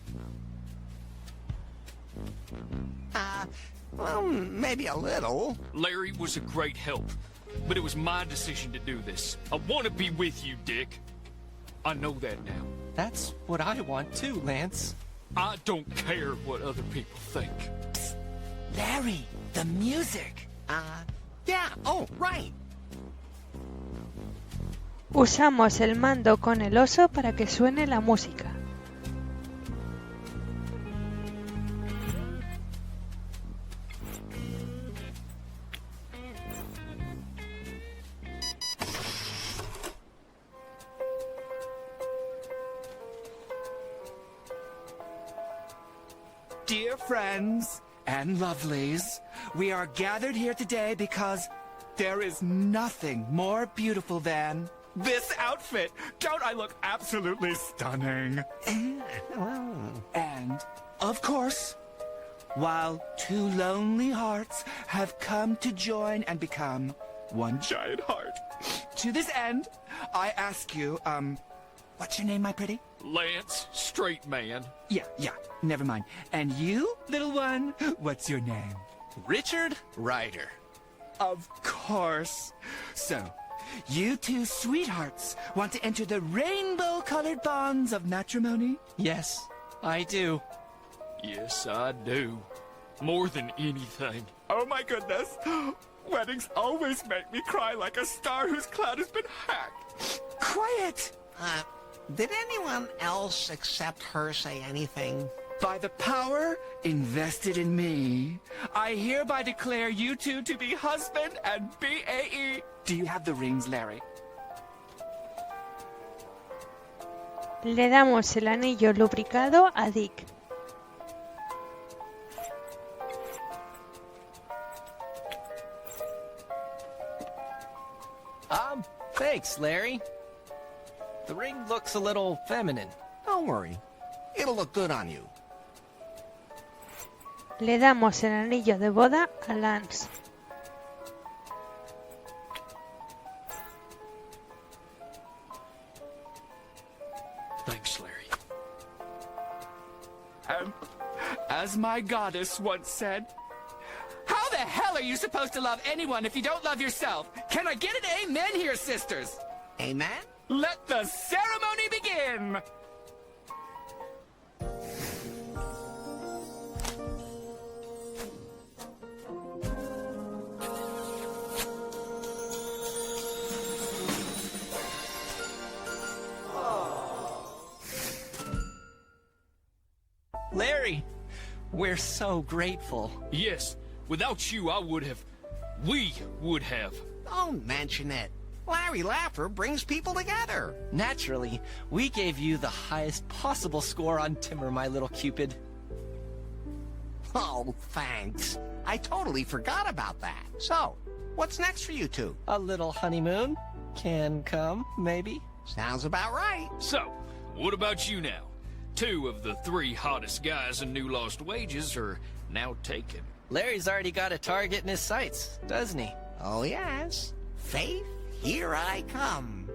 Well, maybe a little. Larry was a great help, but it was my decision to do this. I want to be with you, Dick. I know that now. That's what I want too, Lance. I don't care what other people think. Psst. Larry, the music. Yeah, oh, right. Usamos el mando con el oso para que suene la música. Dear friends and lovelies, we are gathered here today because there is nothing more beautiful than this outfit. Don't I look absolutely stunning? And, of course, while two lonely hearts have come to join and become one giant heart, to this end, I ask you, what's your name, my pretty? Lance, straight man. Yeah, never mind. And you, little one, what's your name? Richard Ryder. Of course. So, you two sweethearts want to enter the rainbow-colored bonds of matrimony? Yes, I do. Yes, I do. More than anything. Oh my goodness. Weddings always make me cry like a star whose cloud has been hacked. Quiet! Did anyone else except her say anything? By the power invested in me, I hereby declare you two to be husband and BAE. Do you have the rings, Larry? Le damos el anillo lubricado a Dick. Thanks, Larry. The ring looks a little feminine. Don't worry. It'll look good on you. Le damos el anillo de boda a Lance. Thanks, Larry. As my goddess once said, how the hell are you supposed to love anyone if you don't love yourself? Can I get an amen here, sisters? Amen? Let the ceremony begin! Larry, We're so grateful. Yes, without you, we would have. Don't mention it. Larry Laffer brings people together. Naturally, we gave you the highest possible score on Timber, my little Cupid. Oh, thanks. I totally forgot about that. So, what's next for you two? A little honeymoon can come, maybe? Sounds about right. So, what about you now? 2 of the 3 hottest guys in New Lost Wages are now taken. Larry's already got a target in his sights, doesn't he? Oh, yes. Faith, here I come.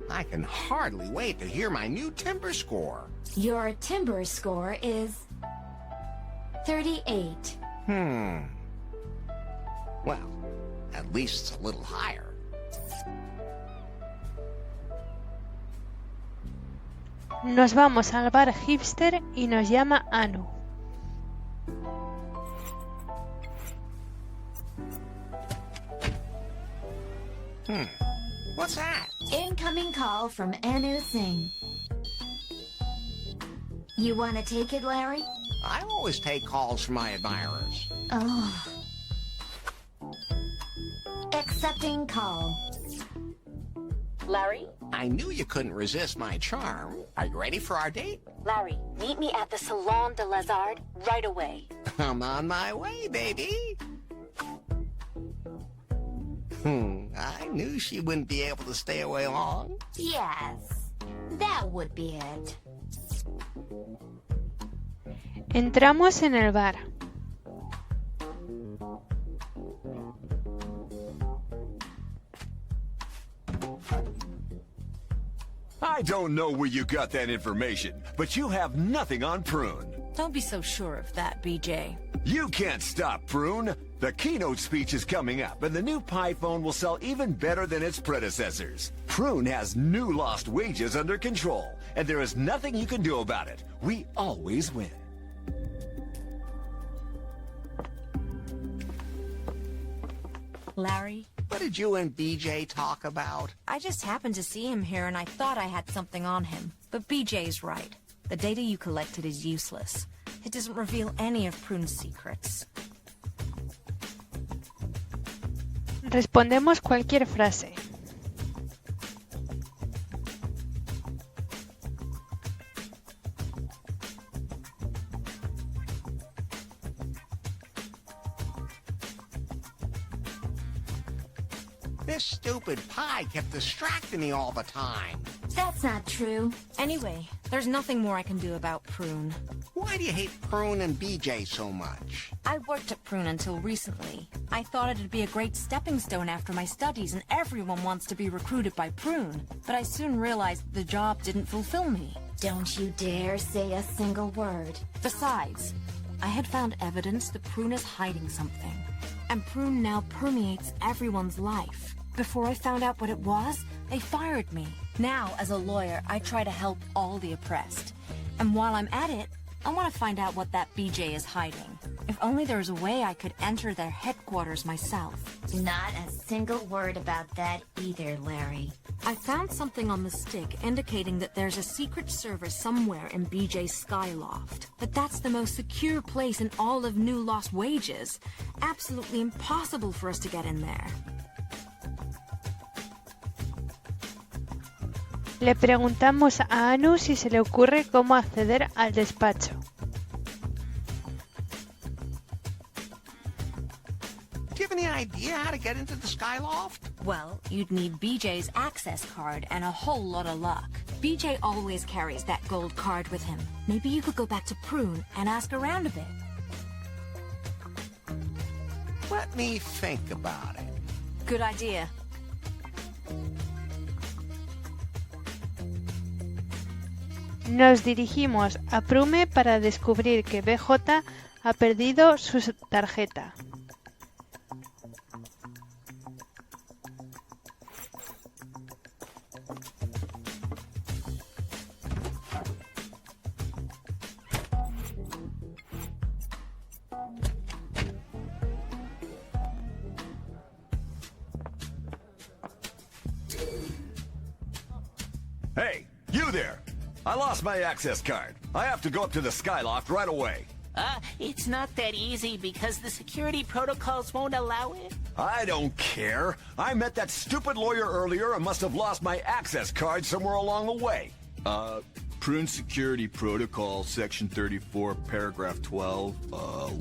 I can hardly wait to hear my new Timber score. Your Timber score is 38. Well, at least it's a little higher. Nos vamos al bar hipster y nos llama Anu. What's that? Incoming call from Anu Singh. You want to take it, Larry? I always take calls from my admirers. Oh. Accepting call. Larry? I knew you couldn't resist my charm. Are you ready for our date? Larry, meet me at the Salon de Lazard right away. I'm on my way, baby. I knew she wouldn't be able to stay away long. Yes, that would be it. Entramos en el bar. I don't know where you got that information, but you have nothing on Prune. Don't be so sure of that, BJ. You can't stop Prune. The keynote speech is coming up, and the new Pi phone will sell even better than its predecessors. Prune has New Lost Wages under control, and there is nothing you can do about it. We always win. Larry? What did you and BJ talk about? I just happened to see him here and I thought I had something on him. But BJ's right. The data you collected is useless. It doesn't reveal any of Prune's secrets. Respondemos cualquier frase. This stupid Pi kept distracting me all the time. That's not true. Anyway, there's nothing more I can do about Prune. Why do you hate Prune and BJ so much? I worked at Prune until recently. I thought it'd be a great stepping stone after my studies and everyone wants to be recruited by Prune. But I soon realized the job didn't fulfill me. Don't you dare say a single word. Besides, I had found evidence that Prune is hiding something. And Prune now permeates everyone's life. Before I found out what it was, they fired me. Now, as a lawyer, I try to help all the oppressed. And while I'm at it, I want to find out what that BJ is hiding. If only there was a way I could enter their headquarters myself. Not a single word about that either, Larry. I found something on the stick indicating that there's a secret server somewhere in BJ's Skyloft. But that's the most secure place in all of New Lost Wages. Absolutely impossible for us to get in there. Le preguntamos a Anu si se le ocurre cómo acceder al despacho. Do you have any idea how to get into the Skyloft? Well, you'd need BJ's access card and a whole lot of luck. BJ always carries that gold card with him. Maybe you could go back to Prune and ask around a bit. Let me think about it. Good idea. Nos dirigimos a Prume para descubrir que BJ ha perdido su tarjeta. Hey, you there! I lost my access card. I have to go up to the Skyloft right away. It's not that easy because the security protocols won't allow it. I don't care. I met that stupid lawyer earlier and must have lost my access card somewhere along the way. Prune Security Protocol, Section 34, Paragraph 12,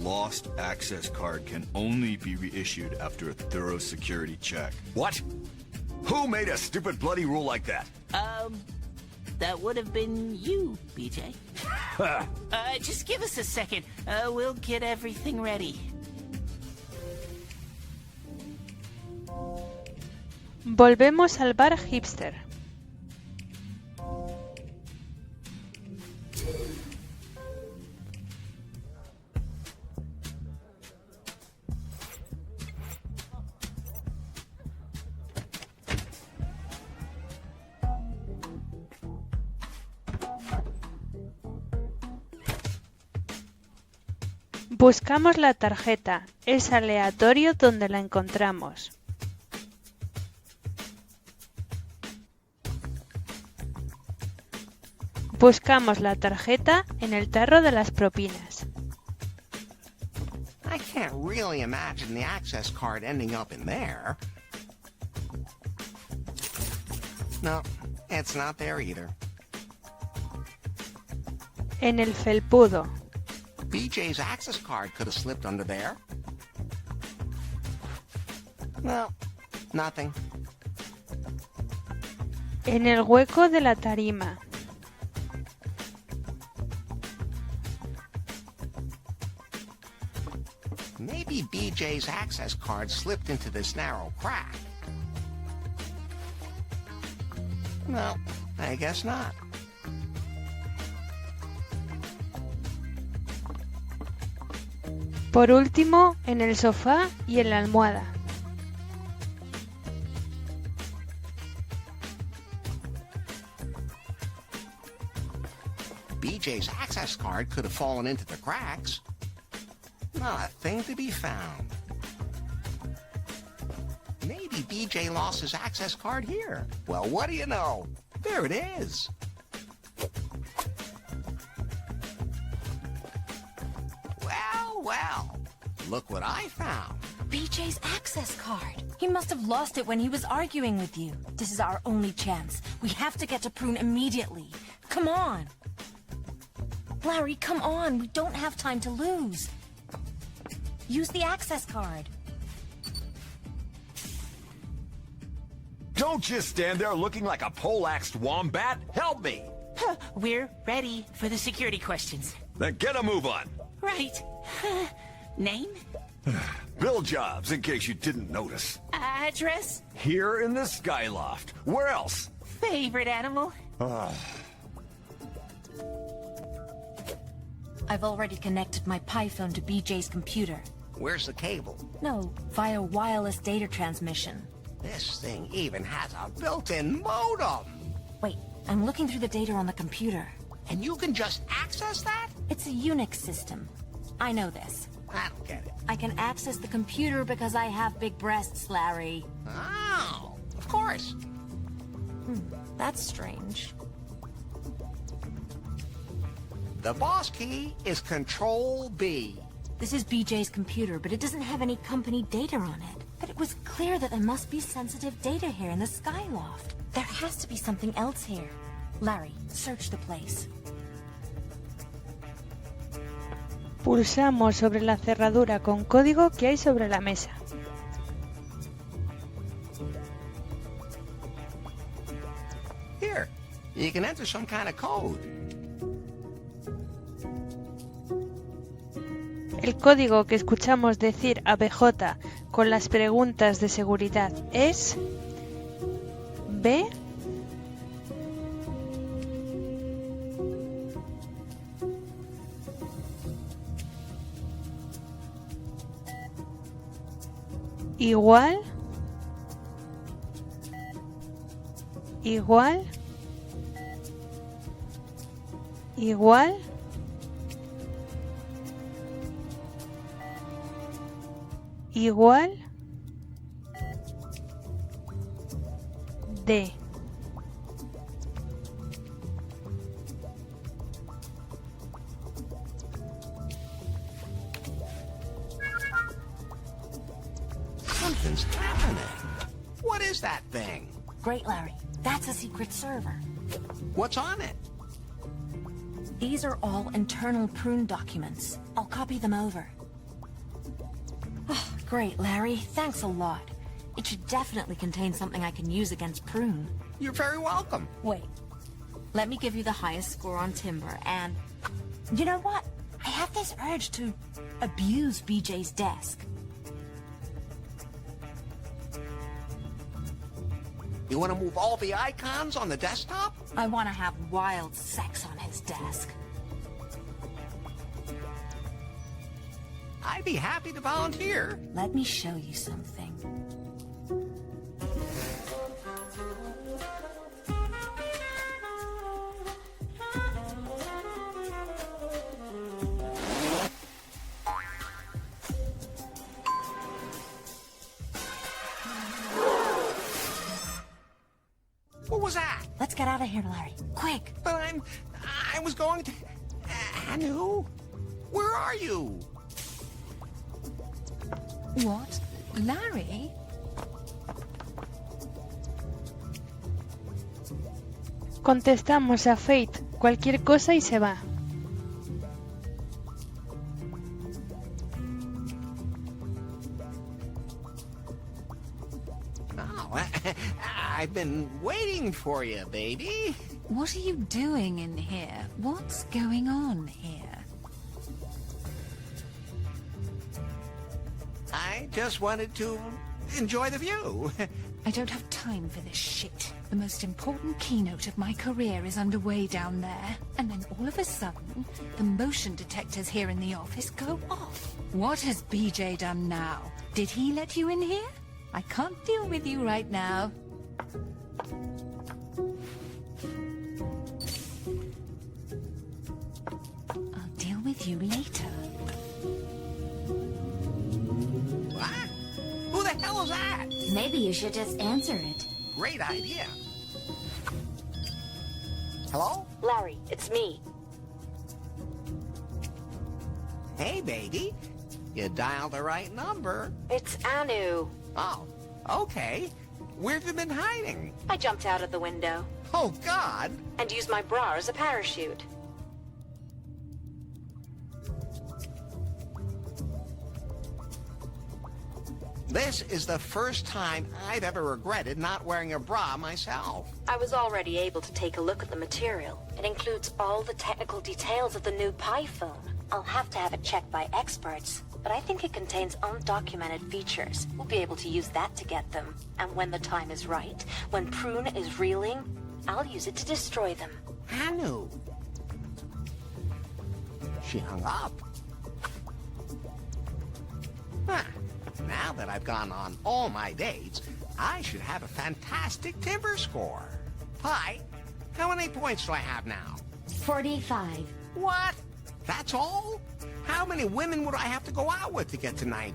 lost access card can only be reissued after a thorough security check. What? Who made a stupid bloody rule like that? That would have been you, BJ. Just give us a second. We'll get everything ready. Volvemos al bar hipster. Buscamos la tarjeta. Es aleatorio donde la encontramos. Buscamos la tarjeta en el tarro de las propinas. I can't really imagine the access card ending up in there. No, it's not there either. En el felpudo. BJ's access card could have slipped under there. No, nothing. En el hueco de la tarima. Maybe BJ's access card slipped into this narrow crack. No, I guess not. Por último, en el sofá y en la almohada. BJ's access card could have fallen into the cracks. Not a thing to be found. Maybe BJ lost his access card here. Well, what do you know? There it is. Well, look what I found. BJ's access card. He must have lost it when he was arguing with you. This is our only chance. We have to get to Prune immediately. Come on. Larry, come on. We don't have time to lose. Use the access card. Don't just stand there looking like a poleaxed wombat. Help me. We're ready for the security questions. Then get a move on. Right. Name? Bill Jobs, in case you didn't notice. Address? Here in the Skyloft. Where else? Favorite animal? I've already connected my Pi phone to BJ's computer. Where's the cable? No, via wireless data transmission. This thing even has a built-in modem. Wait, I'm looking through the data on the computer. And you can just access that? It's a Unix system. I know this. I don't get it. I can access the computer because I have big breasts, Larry. Oh, of course. That's strange. The boss key is Control B. This is BJ's computer, but it doesn't have any company data on it. But it was clear that there must be sensitive data here in the Skyloft. There has to be something else here. Larry, search the place. Pulsamos sobre la cerradura con código que hay sobre la mesa. Here, you can enter some kind of code. El código que escuchamos decir a BJ con las preguntas de seguridad es B igual igual D. is happening? What is that thing? Great, Larry. That's a secret server. What's on it? These are all internal prune documents. I'll copy them over. Oh, great, Larry. Thanks a lot. It should definitely contain something I can use against Prune. You're very welcome. Wait. Let me give you the highest score on timber, and... You know what? I have this urge to abuse BJ's desk. You want to move all the icons on the desktop? I want to have wild sex on his desk. I'd be happy to volunteer. Let me show you something. What was that? Let's get out of here, Larry. Quick. But I was going to... Anu? Where are you? What? Larry? Contestamos a Fate cualquier cosa y se va. Oh, I've been waiting for you, baby. What are you doing in here? What's going on here? I just wanted to enjoy the view. I don't have time for this shit. The most important keynote of my career is underway down there. And then all of a sudden, the motion detectors here in the office go off. What has BJ done now? Did he let you in here? I can't deal with you right now. I'll deal with you later. What? Who the hell is that? Maybe you should just answer it. Great idea. Hello? Larry, it's me. Hey, baby. You dialed the right number. It's Anu. Oh, okay. Where have you been hiding? I jumped out of the window. Oh, God. And used my bra as a parachute. This is the first time I've ever regretted not wearing a bra myself. I was already able to take a look at the material. It includes all the technical details of the new Pi phone. I'll have to have it checked by experts, but I think it contains undocumented features. We'll be able to use that to get them. And when the time is right, when Prune is reeling, I'll use it to destroy them. Anu. She hung up. Huh. Now that I've gone on all my dates, I should have a fantastic timber score. Pi, how many points do I have now? 45. What? That's all? How many women would I have to go out with to get to 90?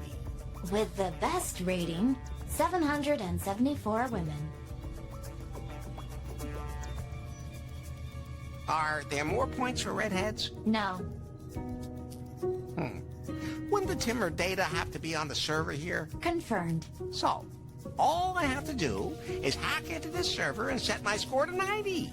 With the best rating, 774 women. Are there more points for redheads? No. Wouldn't the timber data have to be on the server here? Confirmed. So, all I have to do is hack into this server and set my score to 90.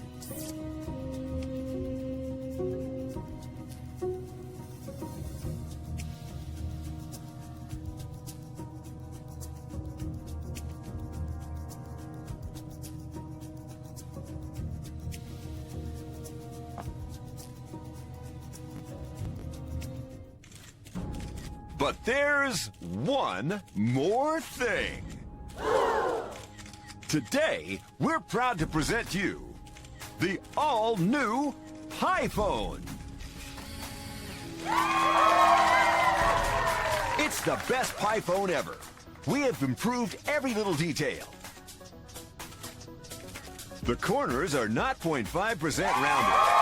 But there's one more thing. Today, we're proud to present you the all-new Pi phone. It's the best Pi phone ever. We have improved every little detail. The corners are not 0.5% rounded.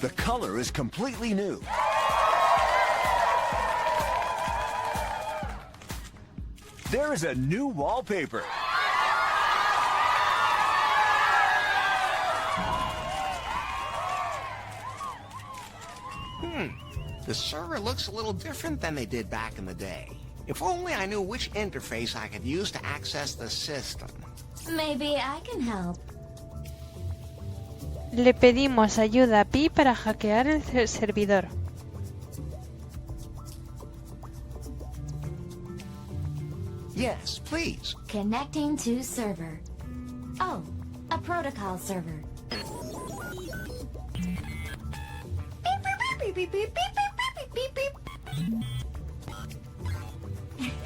The color is completely new. There is a new wallpaper. The server looks a little different than they did back in the day. If only I knew which interface I could use to access the system. Maybe I can help. Le pedimos ayuda a Pi para hackear el servidor. Yes, please. Connecting to server. Oh, a protocol server. Beep, beep, beep, beep, beep, beep, beep, beep,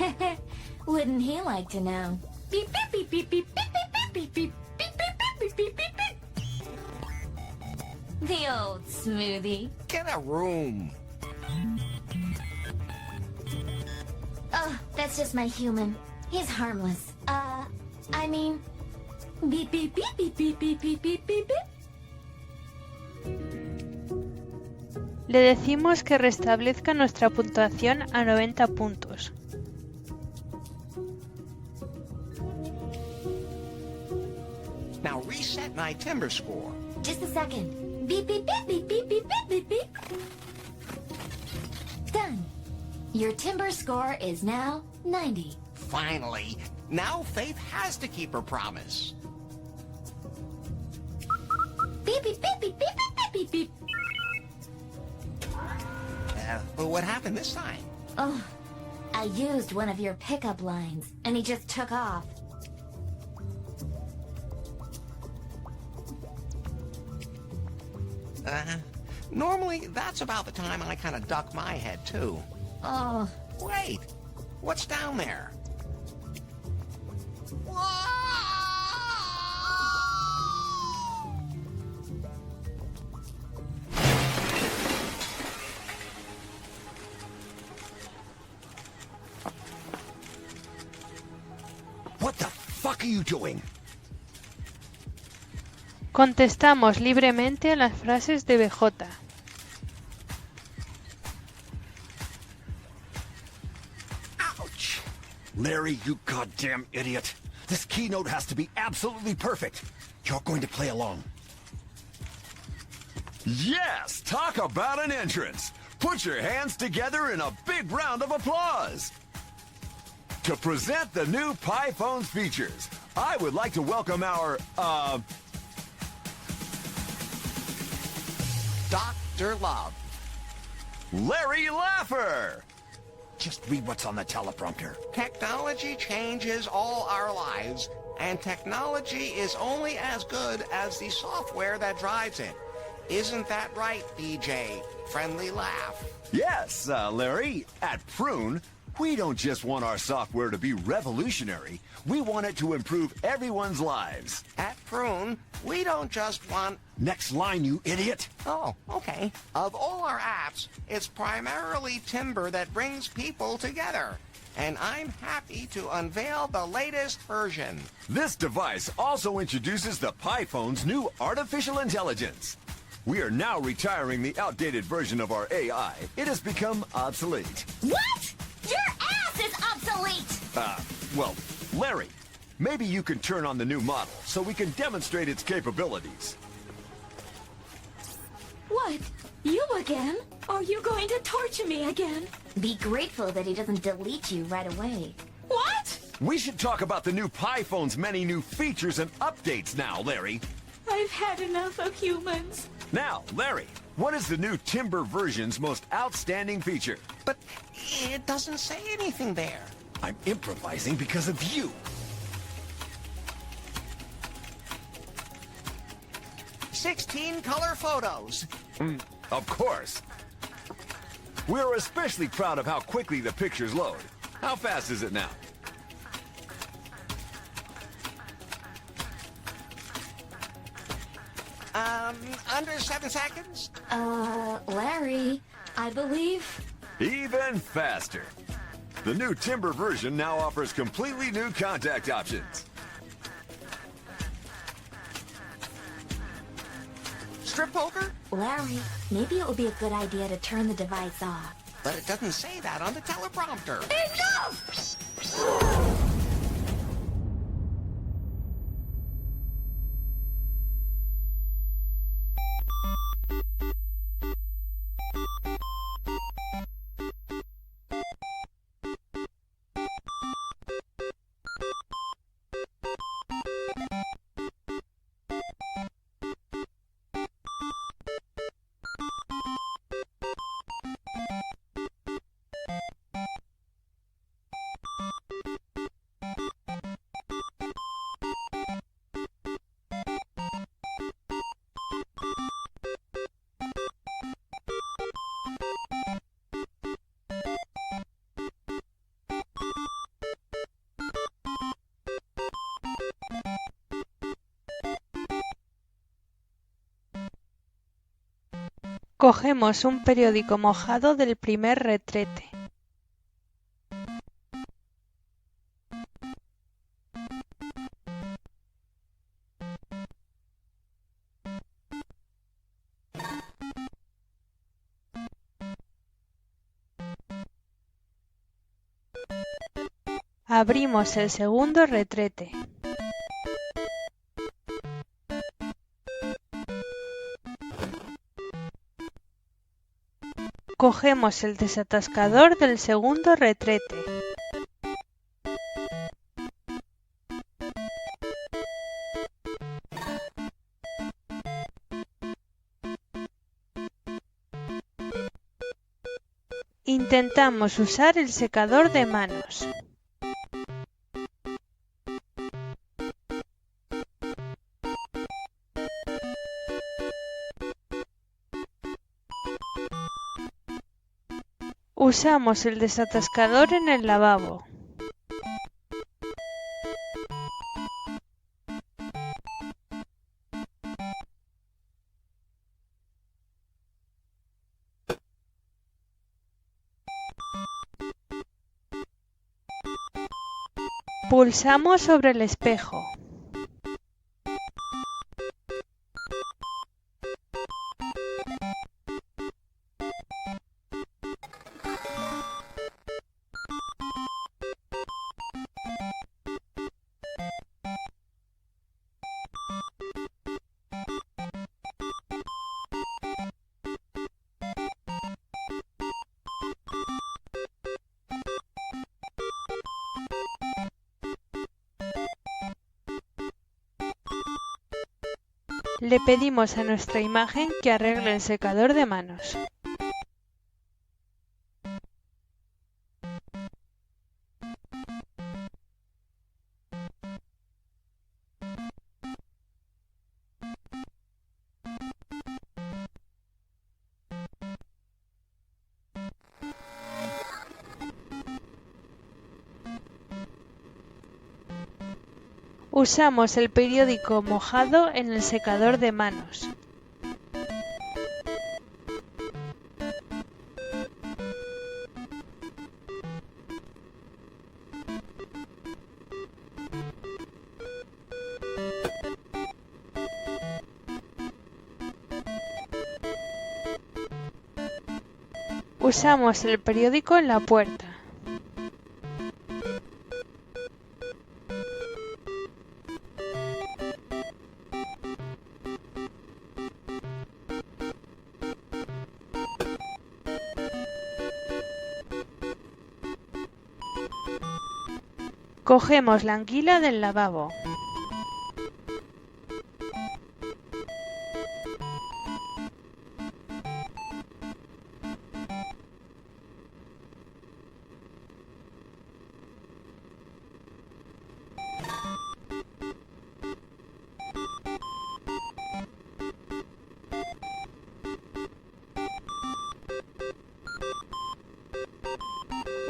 beep. Wouldn't he like to know? Beep, beep, beep, beep, beep, beep, beep, beep, beep, beep, beep, beep, beep, beep, beep. The old smoothie. Get a room. Oh, that's just my human. He's harmless. I mean... Beep, beep, beep, beep, beep, beep, beep, beep, beep, beep. Le decimos que restablezca nuestra puntuación a 90 puntos. Now reset my timber score. Just a second. Beep, beep, beep, beep, beep, beep, beep, beep, beep. Done. Your timber score is now 90. Finally. Now Faith has to keep her promise. Beep, beep, beep, beep, beep, beep, beep, beep. But what happened this time? Oh, I used one of your pickup lines, and he just took off. Normally, that's about the time I kind of duck my head, too. Oh. Wait! What's down there? What the fuck are you doing? Contestamos libremente a las frases de BJ. Ouch! Larry, you goddamn idiot. This keynote has to be absolutely perfect. You're going to play along. Yes! Talk about an entrance! Put your hands together in a big round of applause! To present the new Pi Phone's features, I would like to welcome our, Dr. Love. Larry Laffer! Just read what's on the teleprompter. Technology changes all our lives, and technology is only as good as the software that drives it. Isn't that right, DJ? Friendly laugh. Yes, Larry. At Prune, we don't just want our software to be revolutionary. We want it to improve everyone's lives. At Prune, we don't just want... Next line, you idiot. Oh, okay. Of all our apps, it's primarily Timber that brings people together. And I'm happy to unveil the latest version. This device also introduces the Pi Phone's new artificial intelligence. We are now retiring the outdated version of our AI. It has become obsolete. What? Your ass is obsolete! Well, Larry, maybe you can turn on the new model so we can demonstrate its capabilities. What? You again? Are you going to torture me again? Be grateful that he doesn't delete you right away. What? We should talk about the new Pi Phone's many new features and updates now, Larry. I've had enough of humans. Now, Larry, what is the new Timber version's most outstanding feature? But it doesn't say anything there. I'm improvising because of you. 16 color photos. Of course. We're especially proud of how quickly the pictures load. How fast is it now? Under 7 seconds? Larry, I believe... Even faster. The new Timber version now offers completely new contact options. Strip poker? Larry, maybe it would be a good idea to turn the device off. But it doesn't say that on the teleprompter. Enough! Cogemos un periódico mojado del primer retrete. Abrimos el segundo retrete. Cogemos el desatascador del segundo retrete. Intentamos usar el secador de manos. Usamos el desatascador en el lavabo. Pulsamos sobre el espejo. Le pedimos a nuestra imagen que arregle el secador de manos. Usamos el periódico mojado en el secador de manos. Usamos el periódico en la puerta. Cogemos la anguila del lavabo.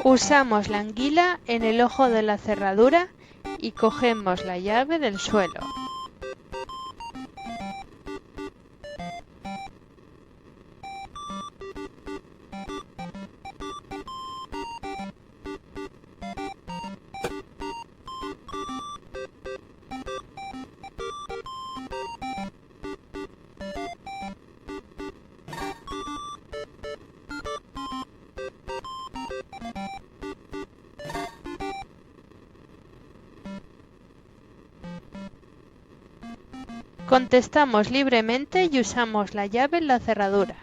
Usamos la anguila en el ojo de la cerradura y cogemos la llave del suelo. Contestamos libremente y usamos la llave en la cerradura.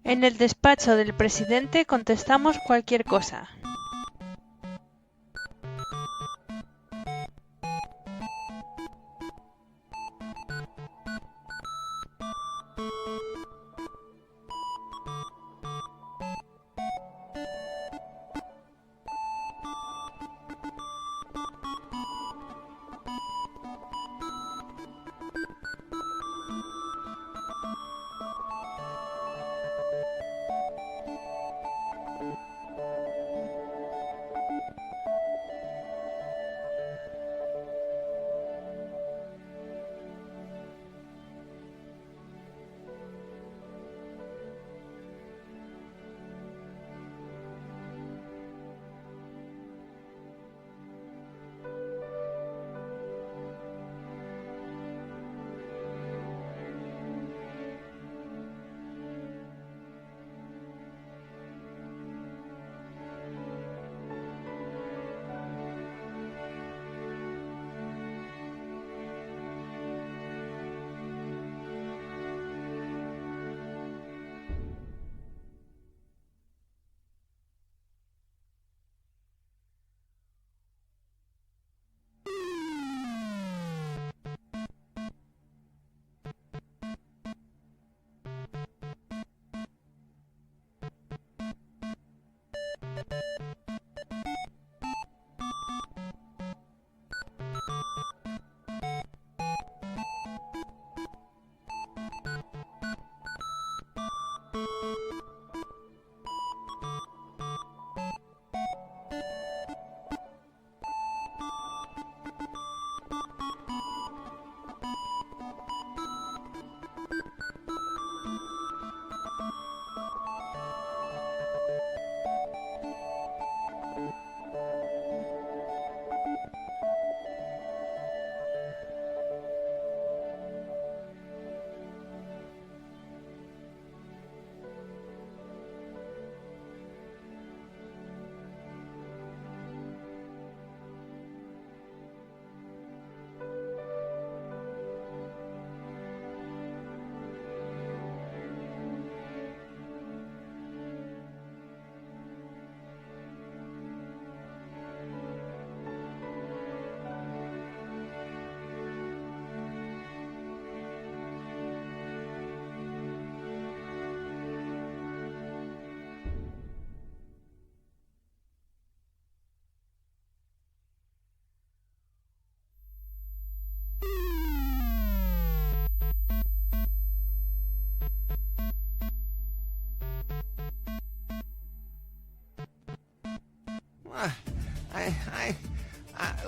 En el despacho del presidente contestamos cualquier cosa.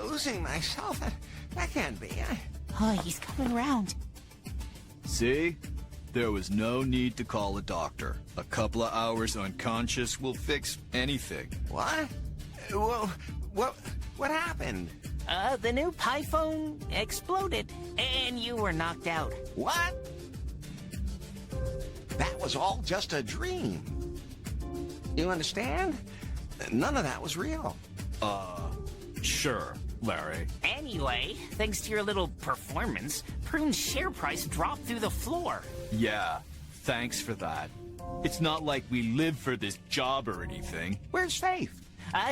Losing myself? That can't be. Oh, he's coming around. See? There was no need to call a doctor. A couple of hours unconscious will fix anything. What? Well, what happened? The new Pi phone exploded, and you were knocked out. What? That was all just a dream. You understand? None of that was real. Sure, Larry. Anyway, thanks to your little performance, Prune's share price dropped through the floor. Yeah, thanks for that. It's not like we live for this job or anything. Where's Faith?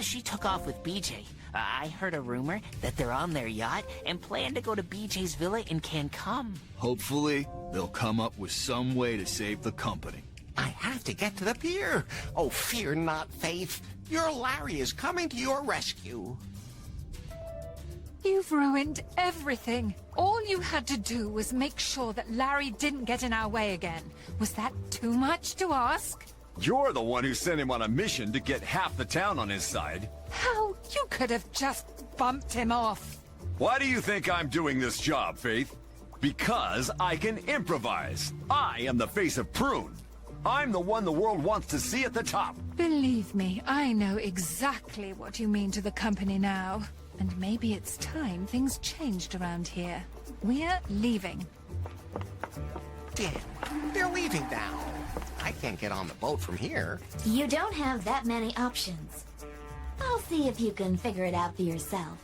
She took off with BJ. I heard a rumor that they're on their yacht and plan to go to BJ's villa in Cancun. Hopefully, they'll come up with some way to save the company. I have to get to the pier. Oh, fear not, Faith. Your Larry is coming to your rescue. You've ruined everything. All you had to do was make sure that Larry didn't get in our way again. Was that too much to ask? You're the one who sent him on a mission to get half the town on his side. How? You could have just bumped him off. Why do you think I'm doing this job, Faith? Because I can improvise. I am the face of Prune. I'm the one the world wants to see at the top. Believe me, I know exactly what you mean to the company now. And maybe it's time things changed around here. We're leaving. Damn, they're leaving now. I can't get on the boat from here. You don't have that many options. I'll see if you can figure it out for yourself.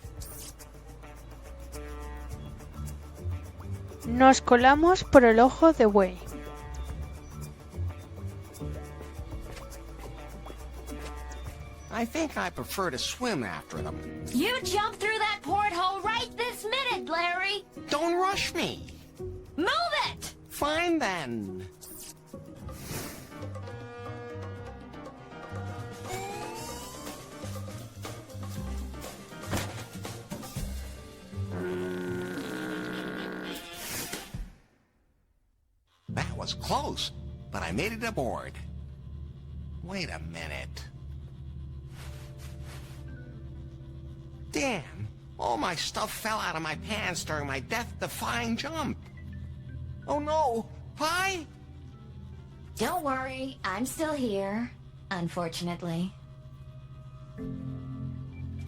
Nos colamos por el ojo de buey. I think I prefer to swim after them. You jump through that porthole right this minute, Larry! Don't rush me. Move it! Fine then. That was close, but I made it aboard. Wait a minute. Damn, all my stuff fell out of my pants during my death-defying jump. Oh no, Pi? Don't worry, I'm still here, unfortunately.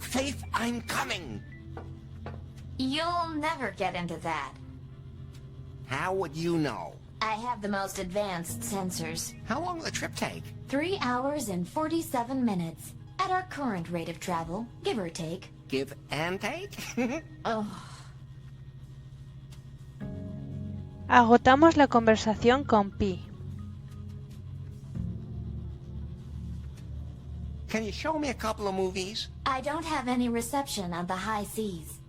Faith, I'm coming. You'll never get into that. How would you know? I have the most advanced sensors. How long will the trip take? 3 hours and 47 minutes. At our current rate of travel, give or take. Give and take? Oh. Agotamos la conversación con Pi. Can you show me a couple of movies? I don't have any reception on the high seas.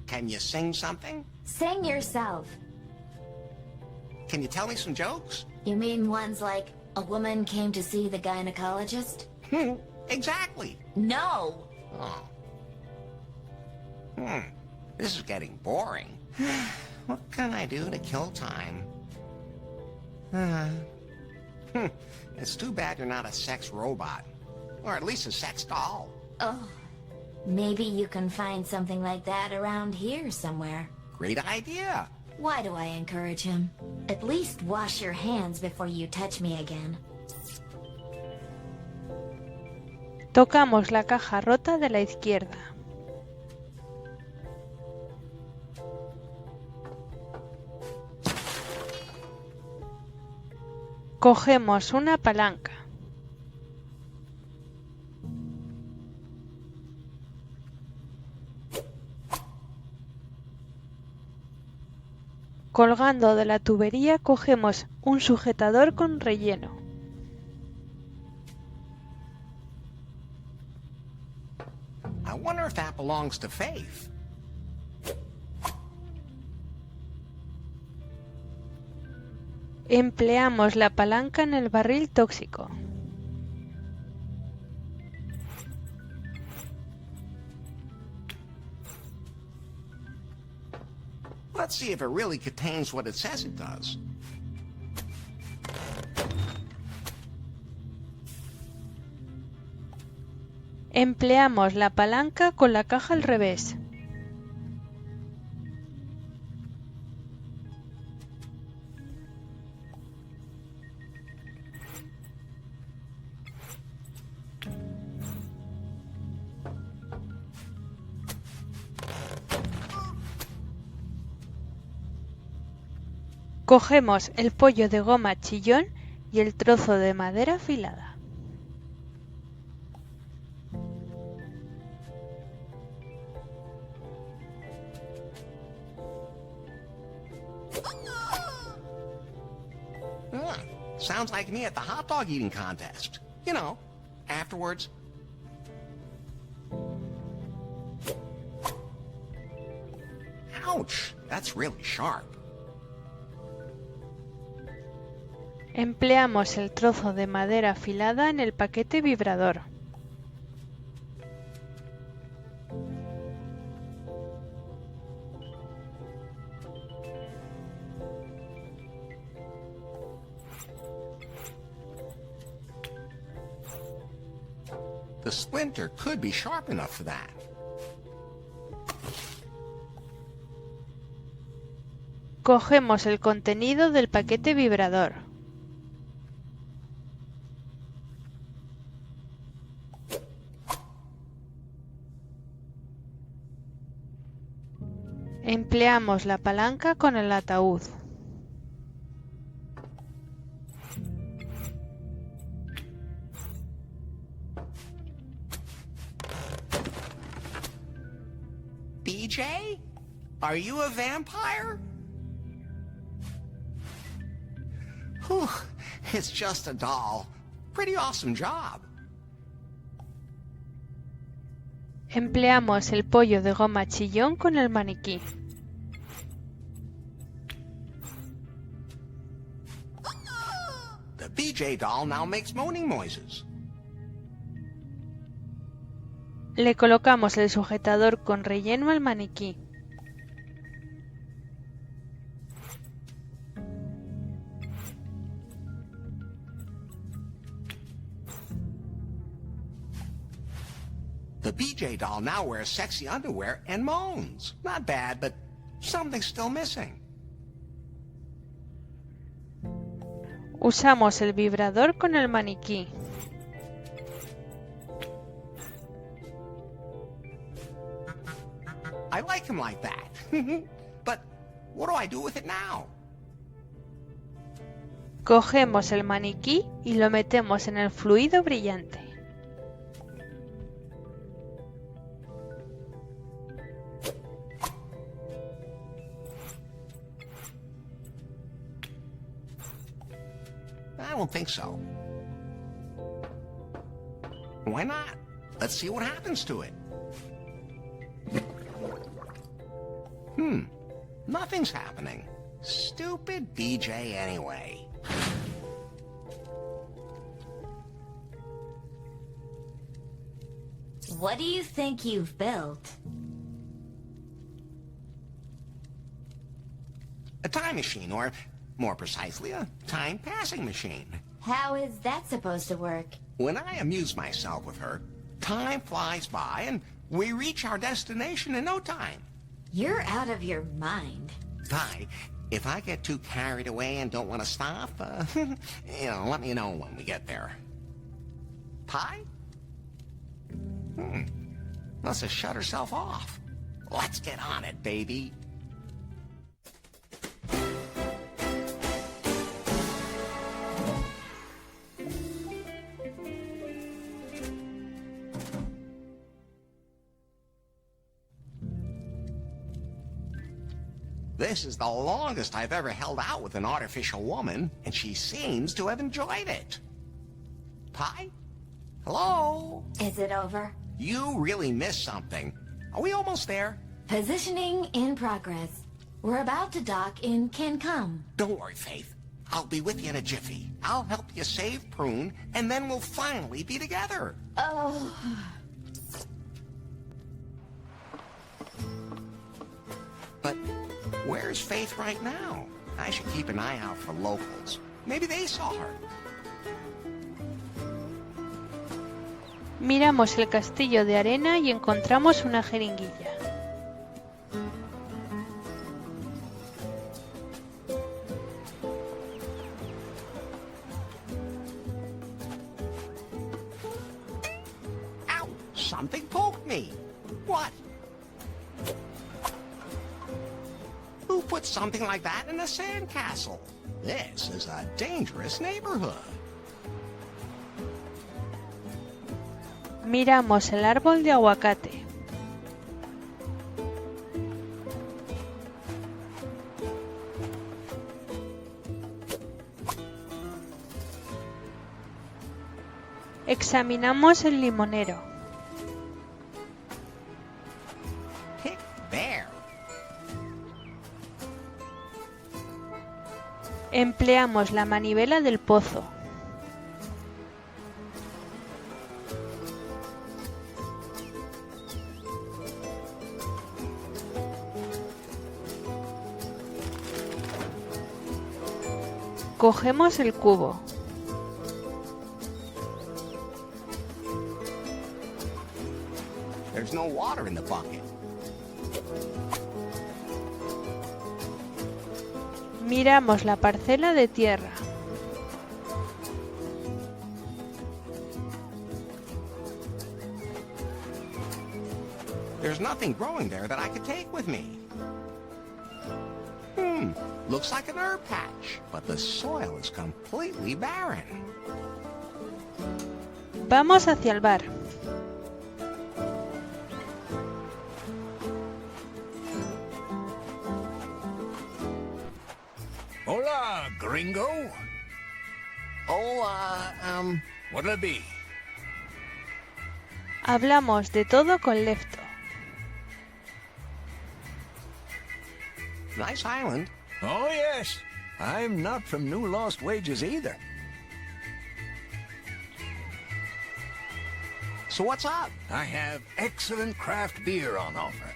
Can you sing something? Sing yourself. Can you tell me some jokes? You mean ones like, a woman came to see the gynecologist? Exactly. No! Oh. This is getting boring. What can I do to kill time? It's too bad you're not a sex robot. Or at least a sex doll. Oh. Maybe you can find something like that around here somewhere. Great idea. Why do I encourage him? At least wash your hands before you touch me again. Tocamos la caja rota de la izquierda. Cogemos una palanca. Colgando de la tubería cogemos un sujetador con relleno. I wonder if that belongs to Faith. Empleamos la palanca en el barril tóxico. Let's see if it really contains what it says it does. Empleamos la palanca con la caja al revés. Cogemos el pollo de goma chillón y el trozo de madera afilada. Sounds like me at the hot dog eating contest. You know, afterwards. Ouch, that's really sharp. Empleamos el trozo de madera afilada en el paquete vibrador. The splinter could be sharp enough for that. Cogemos el contenido del paquete vibrador. Empleamos la palanca con el ataúd. BJ? Are you a vampire? Whew, it's just a doll. Pretty awesome job. Empleamos el pollo de goma chillón con el maniquí. The BJ doll now makes moaning noises. Le colocamos el sujetador con relleno al maniquí. The BJ doll now wears sexy underwear and moans. Not bad, but something's still missing. Usamos el vibrador con el maniquí. I like him like that. But what do I do with it now? Cogemos el maniquí y lo metemos en el fluido brillante. I don't think so. Why not? Let's see what happens to it. Nothing's happening. Stupid BJ anyway. What do you think you've built? A time machine, or more precisely, a time-passing machine. How is that supposed to work? When I amuse myself with her, time flies by and we reach our destination in no time. You're out of your mind. Fine. If I get too carried away and don't want to stop, let me know when we get there. Pie? Must have shut herself off. Let's get on it, baby. This is the longest I've ever held out with an artificial woman, and she seems to have enjoyed it. Pie? Hello? Is it over? You really missed something. Are we almost there? Positioning in progress. We're about to dock in Cancun. Don't worry, Faith. I'll be with you in a jiffy. I'll help you save Prune, and then we'll finally be together. Oh... But where's Faith right now? I should keep an eye out for locals. Maybe they saw her. Miramos el castillo de arena y encontramos una jeringuilla. Ow! Something poked me. What? Who put something like that in a sandcastle? This is a dangerous neighborhood. Miramos el árbol de aguacate. Examinamos el limonero. Pick there. Empleamos la manivela del pozo. Cogemos el cubo. There's no water in the bucket. Miramos la parcela de tierra. There's nothing growing there that I could take with me. Looks like an herb patch, but the soil is completely barren. Vamos hacia el bar. Hola, gringo. Oh, What'll it be? Hablamos de todo con Lefto. Nice island. Oh, yes. I'm not from New Lost Wages either. So what's up? I have excellent craft beer on offer.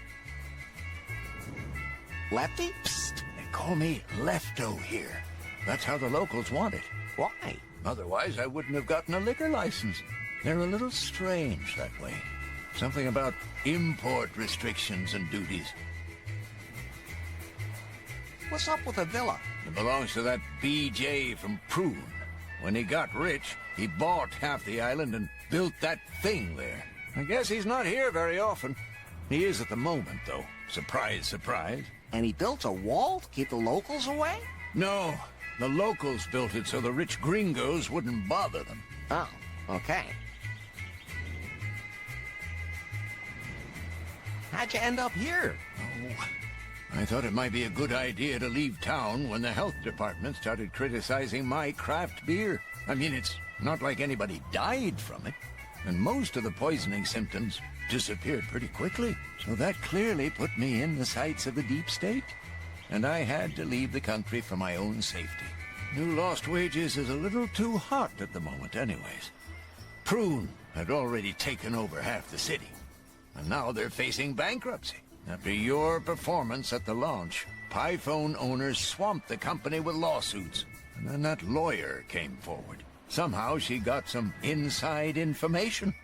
Lefty? Psst. They call me Lefto here. That's how the locals want it. Why? Otherwise, I wouldn't have gotten a liquor license. They're a little strange that way. Something about import restrictions and duties. What's up with the villa? It belongs to that BJ from Prune. When he got rich, he bought half the island and built that thing there. I guess he's not here very often. He is at the moment, though. Surprise, surprise. And he built a wall to keep the locals away? No, the locals built it so the rich gringos wouldn't bother them. Oh, okay. How'd you end up here? Oh, I thought it might be a good idea to leave town when the health department started criticizing my craft beer. I mean, it's not like anybody died from it, and most of the poisoning symptoms disappeared pretty quickly. So that clearly put me in the sights of the deep state, and I had to leave the country for my own safety. New Lost Wages is a little too hot at the moment anyways. Prune had already taken over half the city, and now they're facing bankruptcy. After your performance at the launch, PiPhone owners swamped the company with lawsuits, and then that lawyer came forward. Somehow she got some inside information.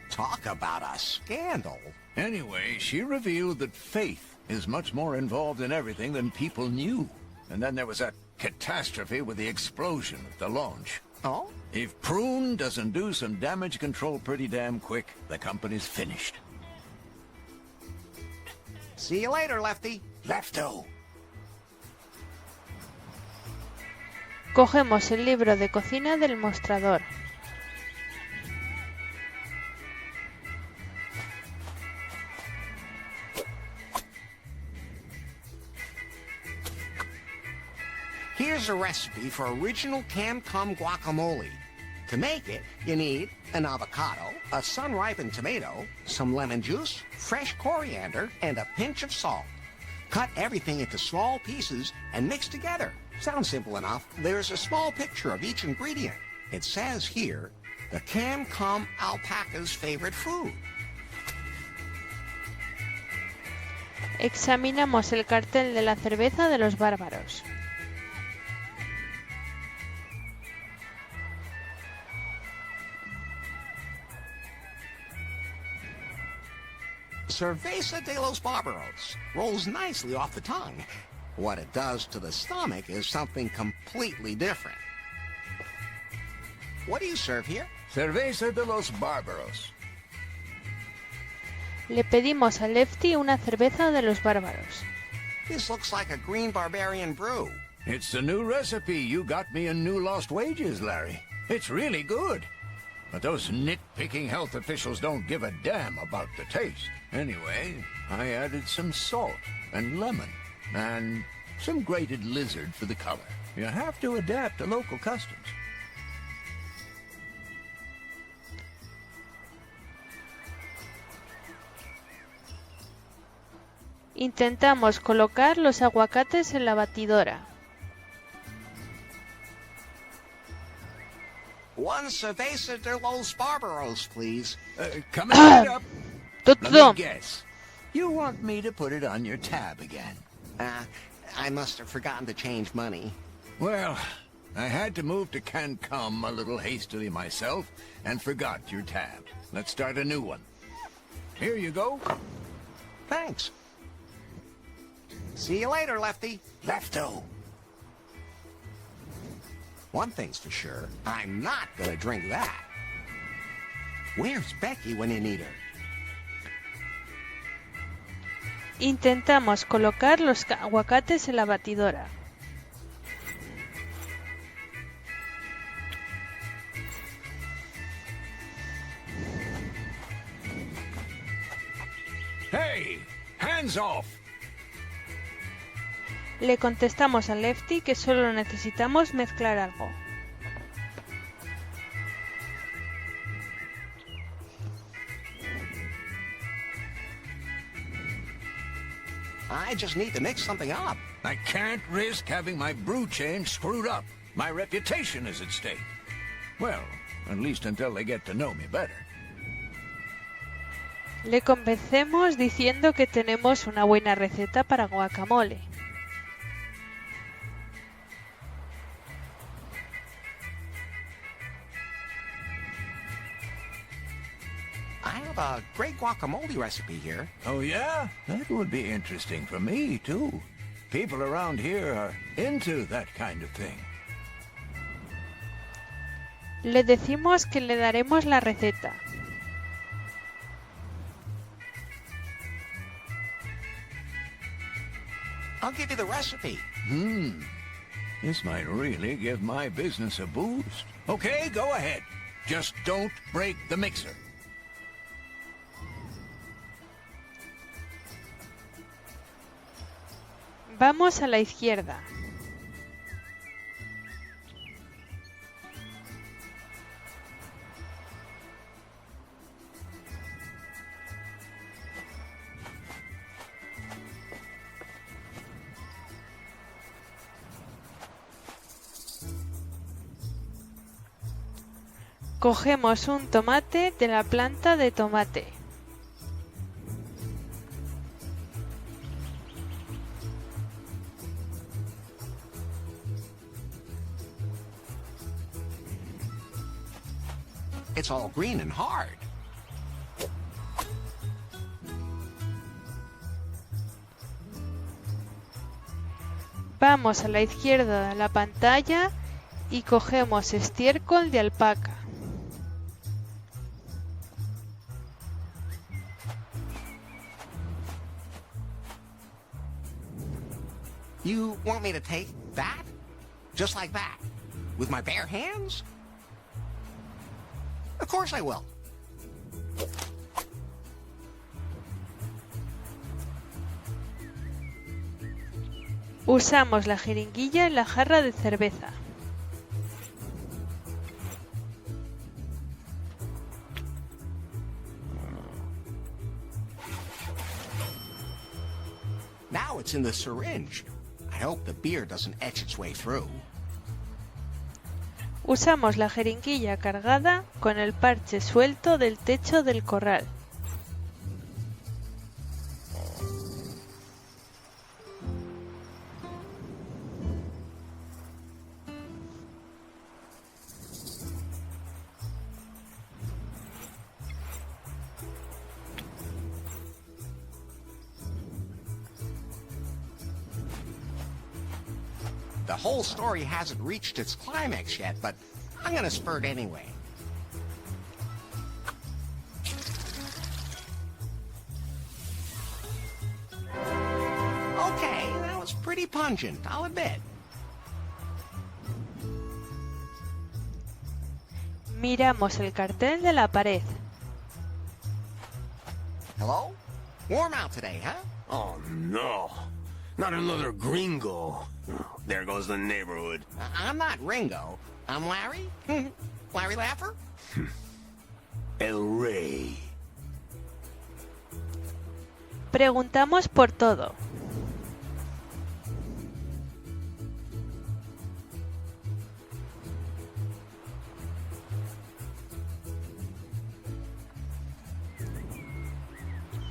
Talk about a scandal. Anyway, she revealed that Faith is much more involved in everything than people knew. And then there was that catastrophe with the explosion at the launch. Oh? If Prune doesn't do some damage control pretty damn quick, the company's finished. See you later, Lefty. Lefto. Cogemos el libro de cocina del mostrador. Here's a recipe for original canned-cum guacamole. To make it, you need an avocado, a sun-ripened tomato, some lemon juice, fresh coriander, and a pinch of salt. Cut everything into small pieces and mix together. Sounds simple enough. There's a small picture of each ingredient. It says here, the can-cum alpaca's favorite food. Examinamos el cartel de la cerveza de los bárbaros. Cerveza de los Barbaros rolls nicely off the tongue. What it does to the stomach is something completely different. What do you serve here? Cerveza de los Barbaros. Le pedimos a Lefty una cerveza de los bárbaros. This looks like a green barbarian brew. It's the new recipe you got me in New Lost Wages, Larry. It's really good. But those nitpicking health officials don't give a damn about the taste. Anyway, I added some salt and lemon and some grated lizard for the color. You have to adapt to local customs. Intentamos colocar los aguacates en la batidora. One cerveza de los Barbaros, please. Coming right up. Let Tom. me guess. You want me to put it on your tab again? I must have forgotten to change money. Well, I had to move to Cancun a little hastily myself and forgot your tab. Let's start a new one. Here you go. Thanks. See you later, Lefty. Lefto. One thing's for sure, I'm not gonna drink that. Where's Becky when you need her? Intentamos colocar los aguacates en la batidora. Hey, hands off. Le contestamos a Lefty que solo necesitamos mezclar algo. I just need to mix something up. I can't risk having my brew change screwed up. My reputation is at stake. Well, at least until they get to know me better. Le convencemos diciendo que tenemos una buena receta para guacamole. I have a great guacamole recipe here. Oh, yeah? That would be interesting for me, too. People around here are into that kind of thing. Le decimos que le daremos la receta. I'll give you the recipe. This might really give my business a boost. Okay, go ahead. Just don't break the mixer. Vamos a la izquierda. Cogemos un tomate de la planta de tomate. It's all green and hard. Vamos a la izquierda de la pantalla y cogemos estiércol de alpaca. You want me to take that? Just like that? With my bare hands? Of course I will. Usamos la jeringuilla en la jarra de cerveza. Now it's in the syringe. I hope the beer doesn't etch its way through. Usamos la jeringuilla cargada con el parche suelto del techo del corral. The whole story hasn't reached its climax yet, but I'm gonna spurt anyway. Okay, that was pretty pungent, I'll admit. Miramos el cartel de la pared. Hello? Warm out today, huh? Oh, no. Not another gringo. There goes the neighborhood. I'm not Ringo. I'm Larry. Larry Laffer? El Rey. Preguntamos por todo.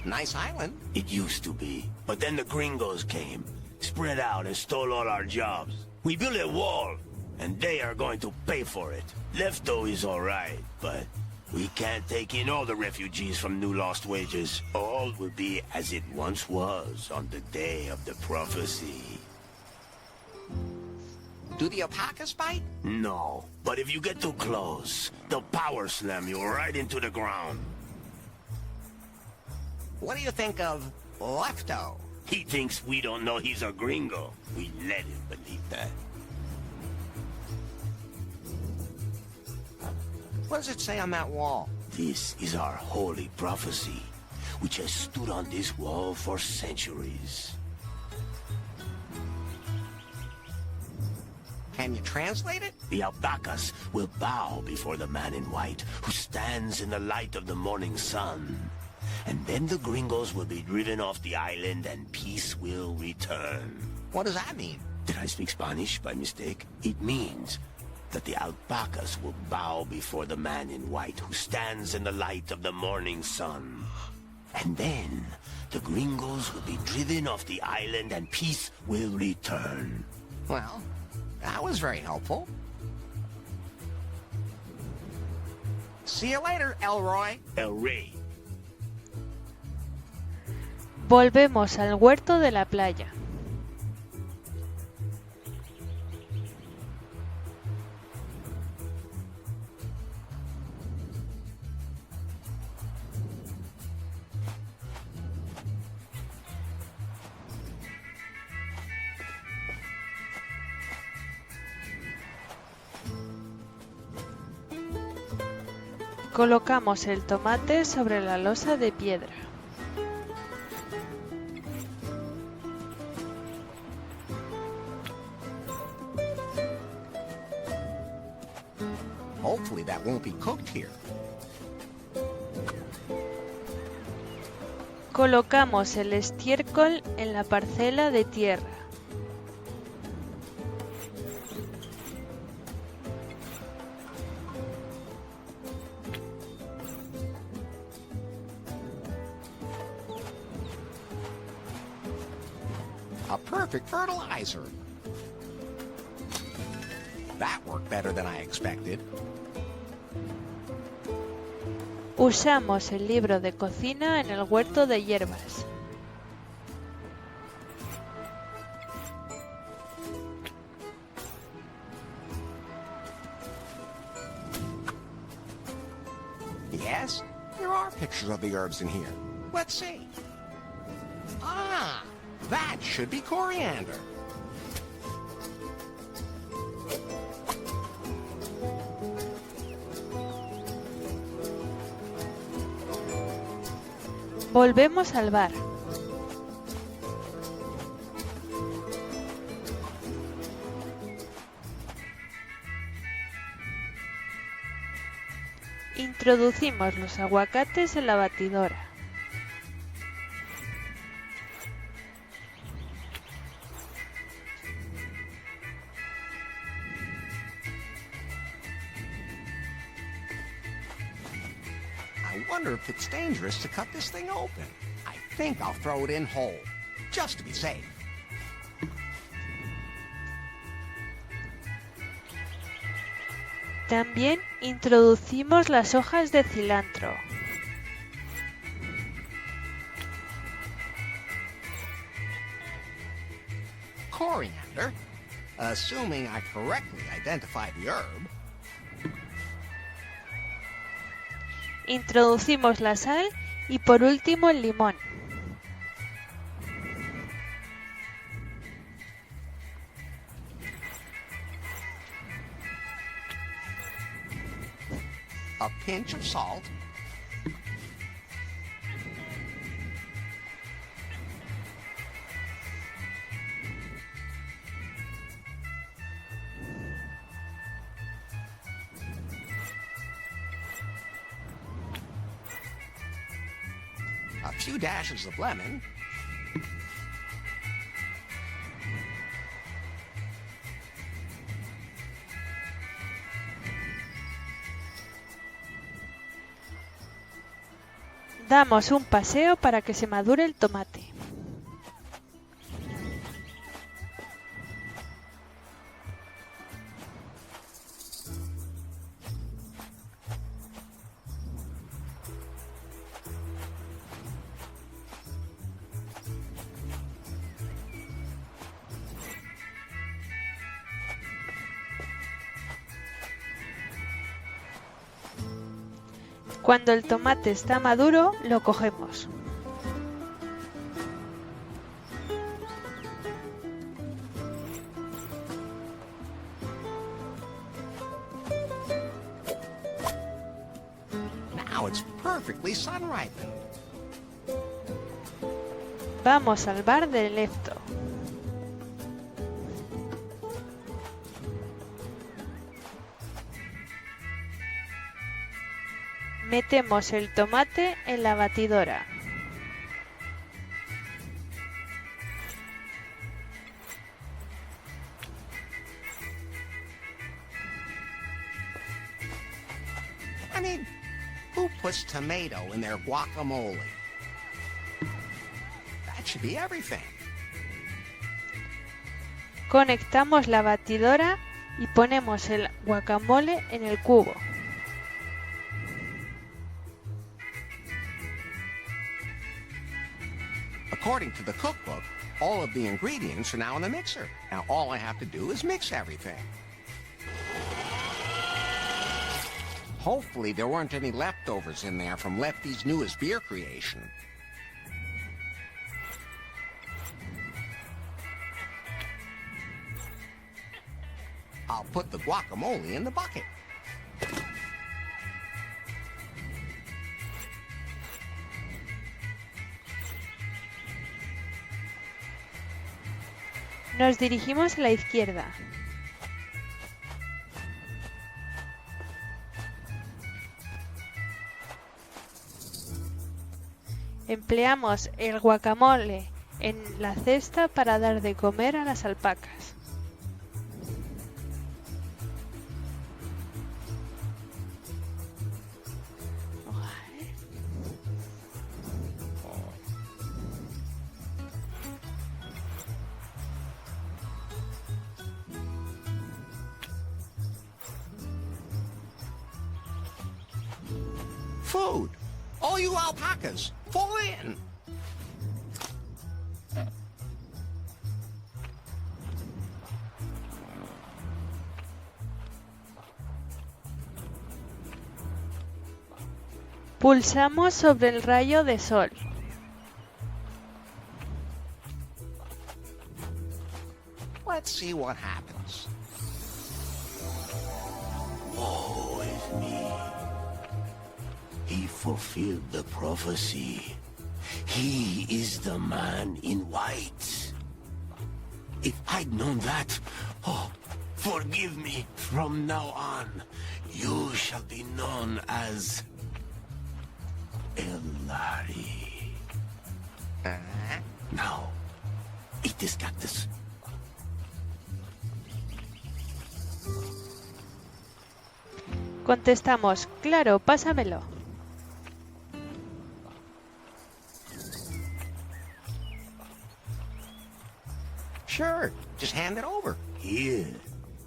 Nice island. It used to be, but then the gringos came, spread out and stole all our jobs. We built a wall, and they are going to pay for it. Lefto is all right, but we can't take in all the refugees from New Lost Wages. All will be as it once was on the day of the prophecy. Do the alpacas bite? No, but if you get too close, they'll power slam you right into the ground. What do you think of Lefto? He thinks we don't know he's a gringo. We let him believe that. What does it say on that wall? This is our holy prophecy, which has stood on this wall for centuries. Can you translate it? The alpacas will bow before the man in white, who stands in the light of the morning sun. And then the gringos will be driven off the island and peace will return. What does that mean? Did I speak Spanish by mistake? It means that the alpacas will bow before the man in white who stands in the light of the morning sun. And then the gringos will be driven off the island and peace will return. Well, that was very helpful. See you later, Elroy. Elroy. Volvemos al huerto de la playa. Colocamos el tomate sobre la losa de piedra. Hopefully that won't be cooked here. Colocamos el estiércol en la parcela de tierra. A perfect fertilizer. That worked better than I expected. Usamos el libro de cocina en el huerto de hierbas. Yes, there are pictures of the herbs in here. Let's see. Ah, that should be coriander. Volvemos al bar. Introducimos los aguacates en la batidora. I wonder if it's dangerous to cut this thing open. I think I'll throw it in whole, just to be safe. También introducimos las hojas de cilantro. Coriander, assuming I correctly identified the herb. Introducimos la sal y por último el limón. A pinch of salt. A few dashes of lemon. Damos un paseo para que se madure el tomate. Cuando el tomate está maduro, lo cogemos. Now it's perfectly sun-ripened. Vamos al bar del lefto. Metemos el tomate en la batidora. I mean, who puts tomato in their guacamole? That should be everything. Conectamos la batidora y ponemos el guacamole en el cubo. According to the cookbook, all of the ingredients are now in the mixer. Now all I have to do is mix everything. Hopefully there weren't any leftovers in there from Lefty's newest beer creation. I'll put the guacamole in the bucket. Nos dirigimos a la izquierda. Empleamos el guacamole en la cesta para dar de comer a las alpacas. Food! All you alpacas, fall in! Pulsamos sobre el rayo de sol. Let's see what happens. Woe is me. He fulfilled the prophecy. He is the man in white. If I'd known that, oh, forgive me. From now on, you shall be known as Elari. Now, eat this cactus. Contestamos, claro, pásamelo. Sure, just hand it over. Here,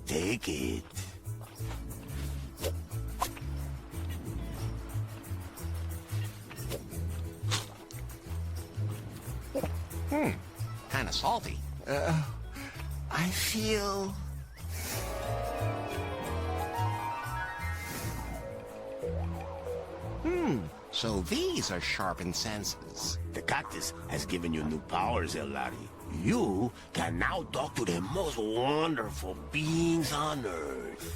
take it. Kinda salty. I feel... So these are sharpened senses. The cactus has given you new powers, Elari. You can now talk to the most wonderful beings on Earth.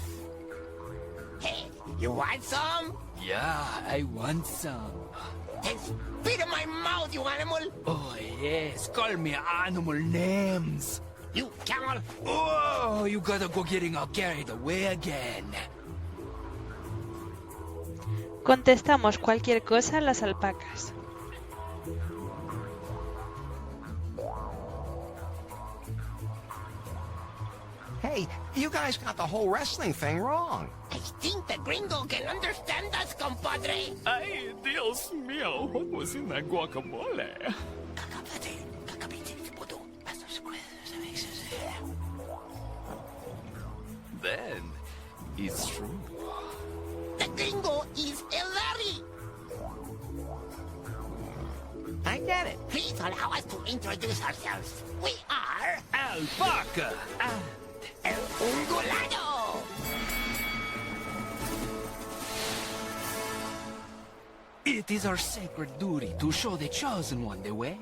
Hey, you want some? Yeah, I want some. Then spit in my mouth, you animal! Oh, yes, call me animal names. You camel! Oh, you gotta go getting all carried away again. Contestamos cualquier cosa a las alpacas. Hey, you guys got the whole wrestling thing wrong. I think the gringo can understand us, compadre. Ay, Dios mío, what was in that guacamole? Then, it's true. The gringo is Elari. I get it. Please allow us to introduce ourselves. We are Alpaca and El Ungulado. it is our sacred duty to show the Chosen One the way.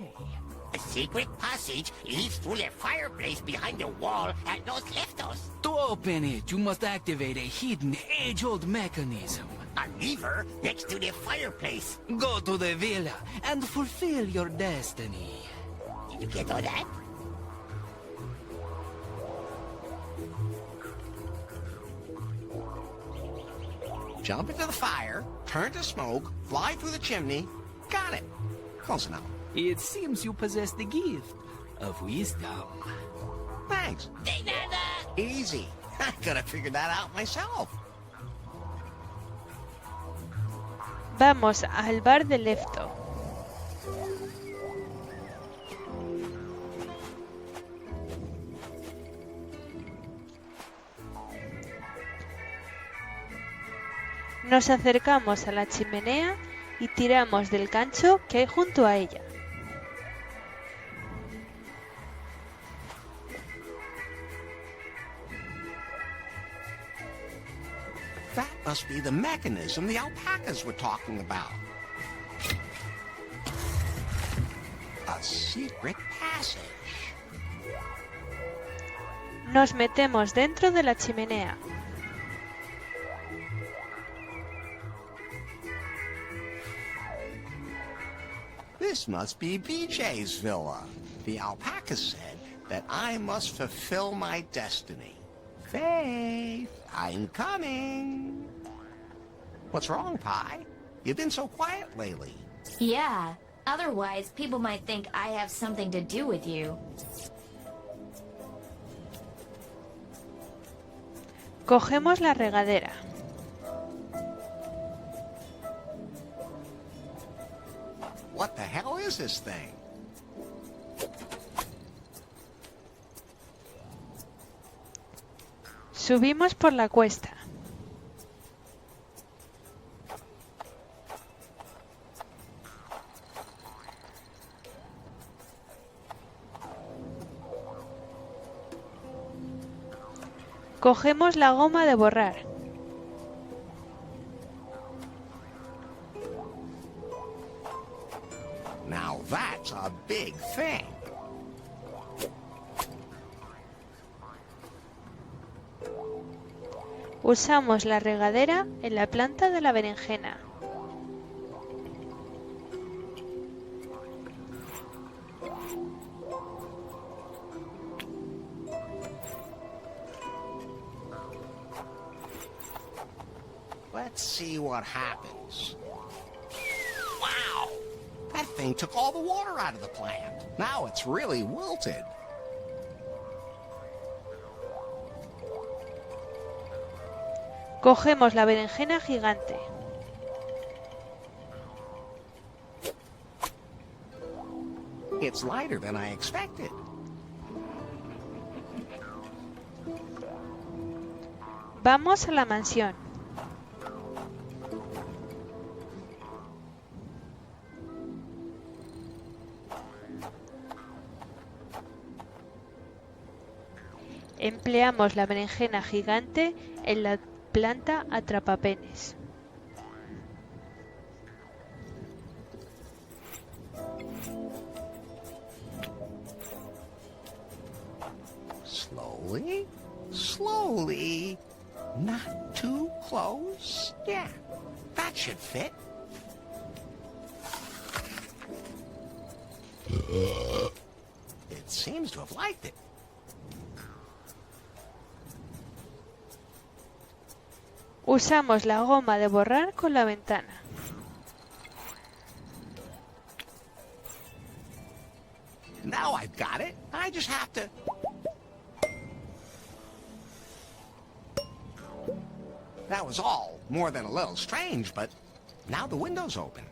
A secret passage leads through the fireplace behind the wall and those left us. To open it, you must activate a hidden, age-old mechanism. A lever next to the fireplace. Go to the villa and fulfill your destiny. Did you get all that? Jump into the fire, turn to smoke, fly through the chimney. Got it. Close enough. It seems you possess the gift of wisdom. Thanks. Easy. I could have figured that out myself. Vamos al bar de Lefto. Nos acercamos a la chimenea y tiramos del gancho que hay junto a ella. That must be the mechanism the alpacas were talking about. A secret passage. Nos metemos dentro de la chimenea. This must be BJ's villa. The alpaca said that I must fulfill my destiny. Faith, I'm coming. What's wrong, Pi? You've been so quiet lately. Yeah, otherwise people might think I have something to do with you. Cogemos la regadera. What the hell is this thing? Subimos por la cuesta. Cogemos la goma de borrar. Now that's a big thing. Usamos la regadera en la planta de la berenjena. Let's see what happens. Wow! That thing took all the water out of the plant. Now it's really wilted. Cogemos la berenjena gigante. It's lighter than I expected. Vamos a la mansión. Empleamos la berenjena gigante en la planta atrapapenes. Slowly, slowly. Not too close. Yeah, that should fit. It seems to have liked it. Usamos la goma de borrar con la ventana. Now I've got it. I just have to... That was all more than a little strange, but now the window's open.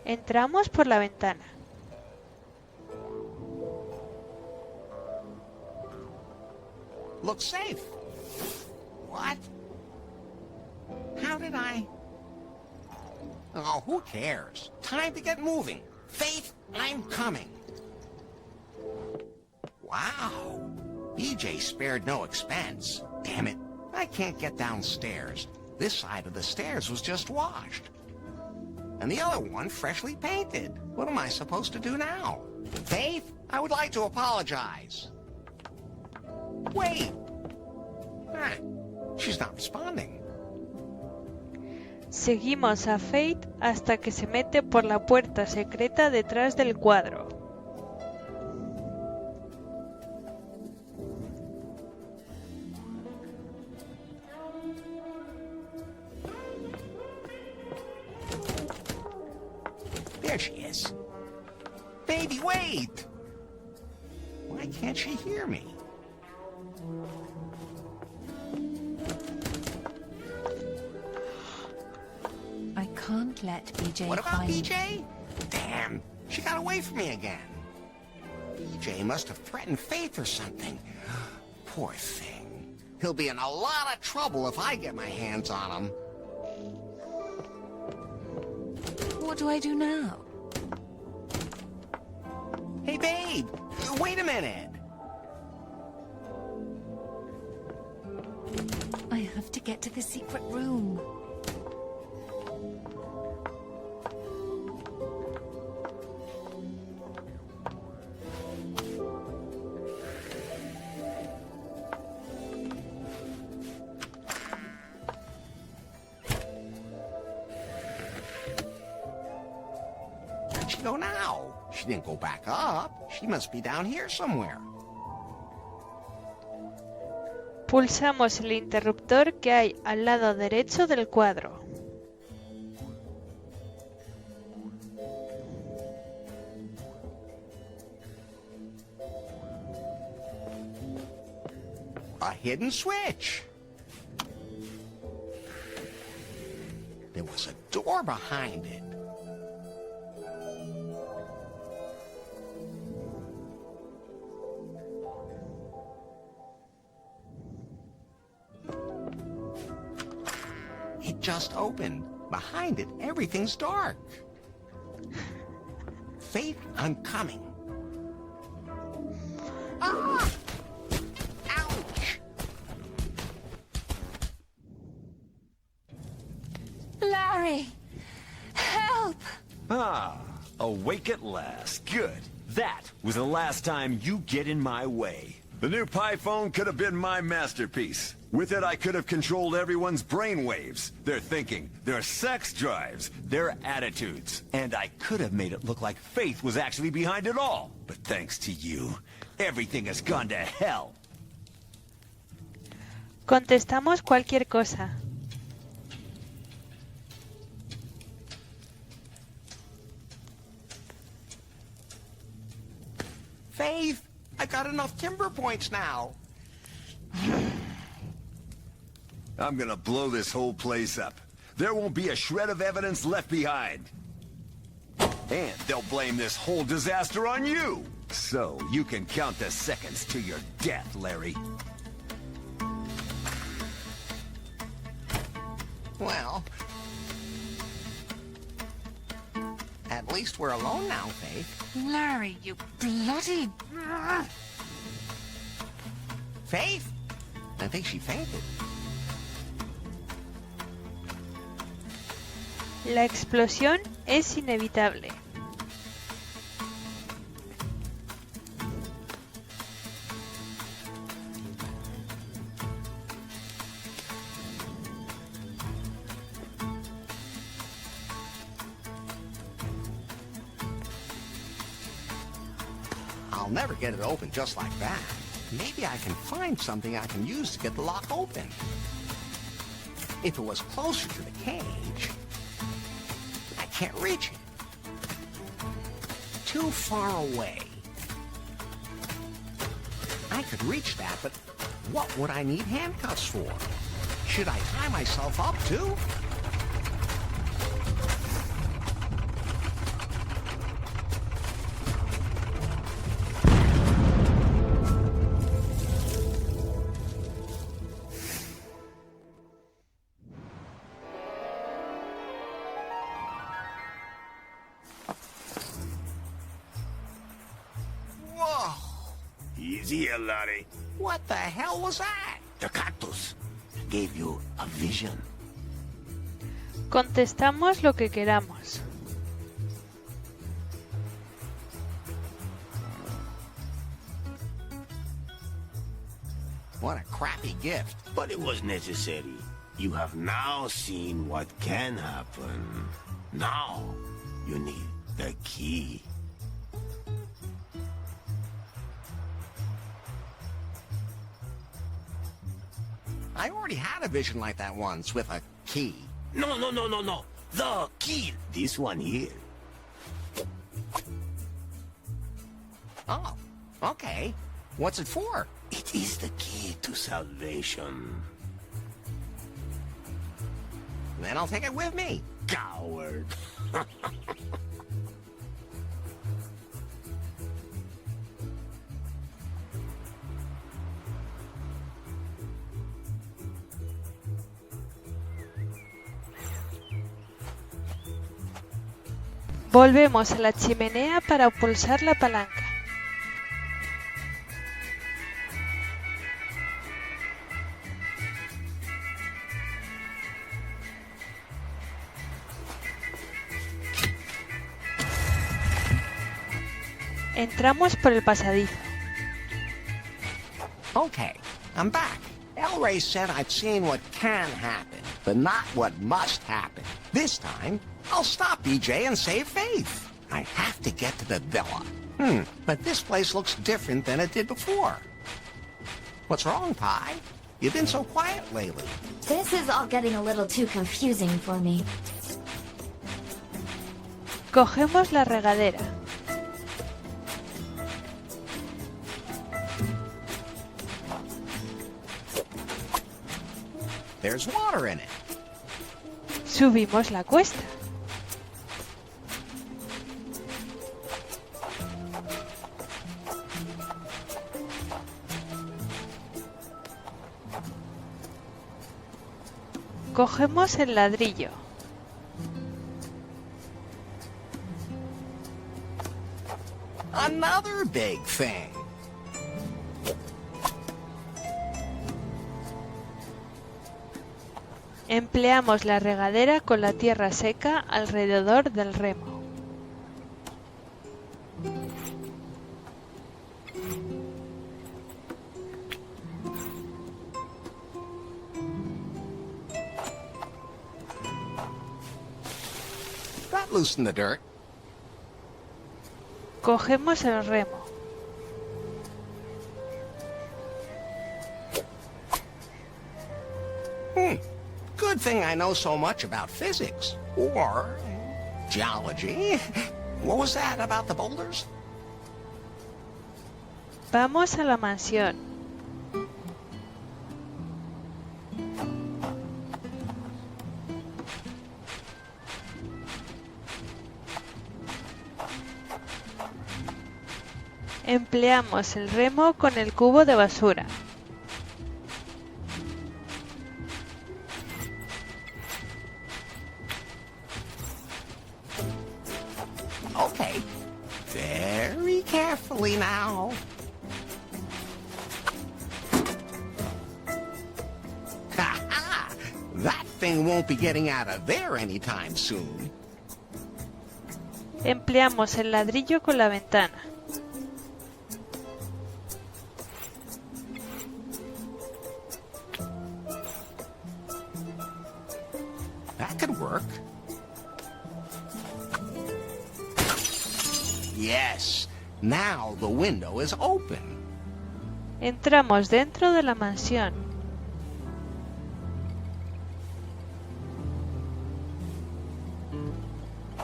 Entramos por la ventana. Looks safe. What? How did I... Oh, who cares? Time to get moving. Faith, I'm coming. Wow. BJ spared no expense. Damn it. I can't get downstairs. This side of the stairs was just washed. And the other one freshly painted. What am I supposed to do now? Faith, I would like to apologize. Wait. Ah, she's not responding. Seguimos a Faith hasta que se mete por la puerta secreta detrás del cuadro. There she is. Baby, wait! Why can't she hear me? can't let BJ What about find me. BJ? Damn, she got away from me again. BJ must have threatened Faith or something. Poor thing. He'll be in a lot of trouble if I get my hands on him. What do I do now? Hey, babe, wait a minute. I have to get to the secret room. Where'd she go now? She didn't go back up. She must be down here somewhere. Pulsamos el interruptor que hay al lado derecho del cuadro. A hidden switch. There was a door behind it. It just opened. Behind it, everything's dark. Faith, I'm coming. Ah! Ouch! Larry! Help! Ah, awake at last. Good. That was the last time you get in my way. The new Pi phone could have been my masterpiece. With it, I could have controlled everyone's brainwaves, their thinking, their sex drives, their attitudes. And I could have made it look like Faith was actually behind it all. But thanks to you, everything has gone to hell. Contestamos cualquier cosa. Faith, I got enough timber points now. I'm gonna blow this whole place up. There won't be a shred of evidence left behind. And they'll blame this whole disaster on you. So you can count the seconds to your death, Larry. Well, at least we're alone now, Faith. Larry, you bloody... Faith? I think she fainted. La explosión es inevitable. I'll never get it open just like that. Maybe I can find something I can use to get the lock open. If it was closer to the cage, I can't reach it. Too far away. I could reach that, but what would I need handcuffs for? Should I tie myself up too? Easy, Larry. What the hell was that? The cactus gave you a vision. Contestamos lo que queramos. What a crappy gift. But it was necessary. You have now seen what can happen. Now, you need the key. I already had a vision like that once with a key. No. The key. This one here. Oh, okay. What's it for? It is the key to salvation. Then I'll take it with me. Coward. Volvemos a la chimenea para pulsar la palanca. Entramos por el pasadizo. Okay, I'm back. Elray said I've seen what can happen, but not what must happen. This time, I'll stop BJ and save Faith. I have to get to the villa. But this place looks different than it did before. What's wrong, Pi? You've been so quiet lately. This is all getting a little too confusing for me. Cogemos la regadera. There's water in it. Subimos la cuesta. Cogemos el ladrillo. Another big thing. Empleamos la regadera con la tierra seca alrededor del remo. That loosened the dirt. Cogemos el remo. Good thing I know so much about physics. Or geology. What was that about the boulders? Vamos a la mansión. Empleamos el remo con el cubo de basura. Okay. Very carefully now. Ha-ha! That thing won't be getting out of there anytime soon. Empleamos el ladrillo con la ventana. That could work. Yes. Now the window is open. Entramos dentro de la mansión.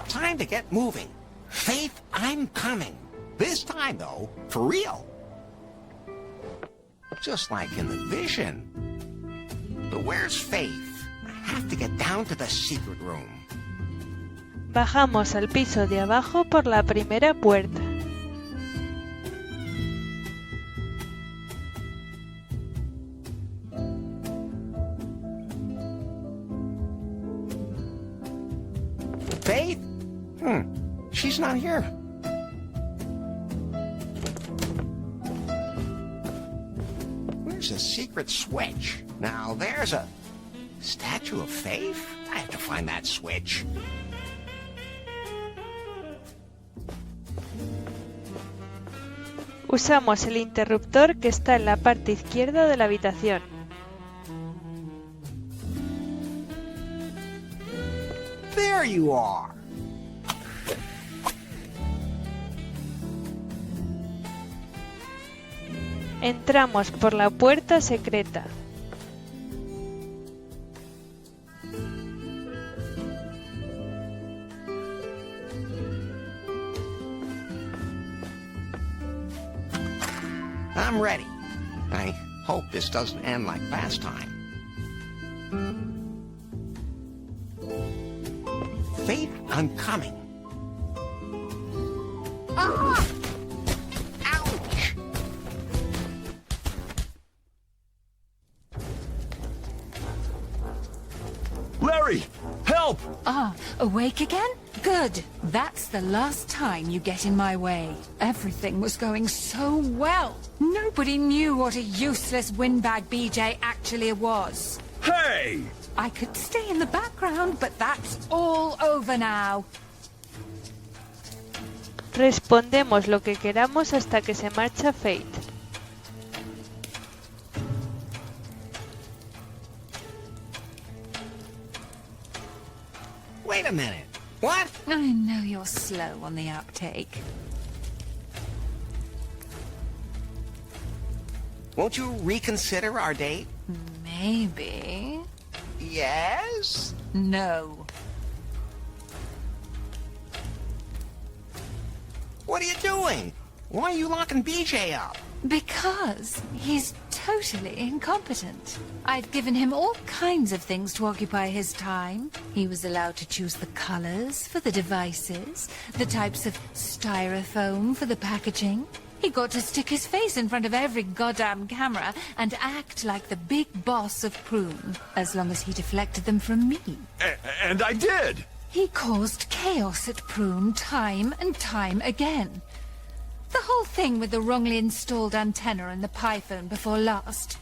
Time to get moving. Faith, I'm coming. This time, though, for real. Just like in the vision. But where's Faith? I have to get down to the secret room. Bajamos al piso de abajo por la primera puerta. Faith? She's not here. Where's the secret switch? Now there's a statue of Faith? I have to find that switch. Usamos el interruptor que está en la parte izquierda de la habitación. There you are. Entramos por la puerta secreta. I'm ready. I hope this doesn't end like last time. I'm coming. Ah! Ouch! Larry, help! Ah, awake again? Good. That's the last time you get in my way. Everything was going so well. Nobody knew what a useless windbag BJ actually was. Hey! I could stay in the background, but that's all over now. Respondemos lo que queramos hasta que se marcha Fate. Wait a minute. What? I know you're slow on the uptake. Won't you reconsider our date? Maybe. Yes? No. What are you doing? Why are you locking BJ up? Because he's totally incompetent. I've given him all kinds of things to occupy his time. He was allowed to choose the colors for the devices, the types of styrofoam for the packaging. He got to stick his face in front of every goddamn camera and act like the big boss of Prune, as long as he deflected them from me. And I did! He caused chaos at Prune time and time again. The whole thing with the wrongly installed antenna and the Pi phone before last.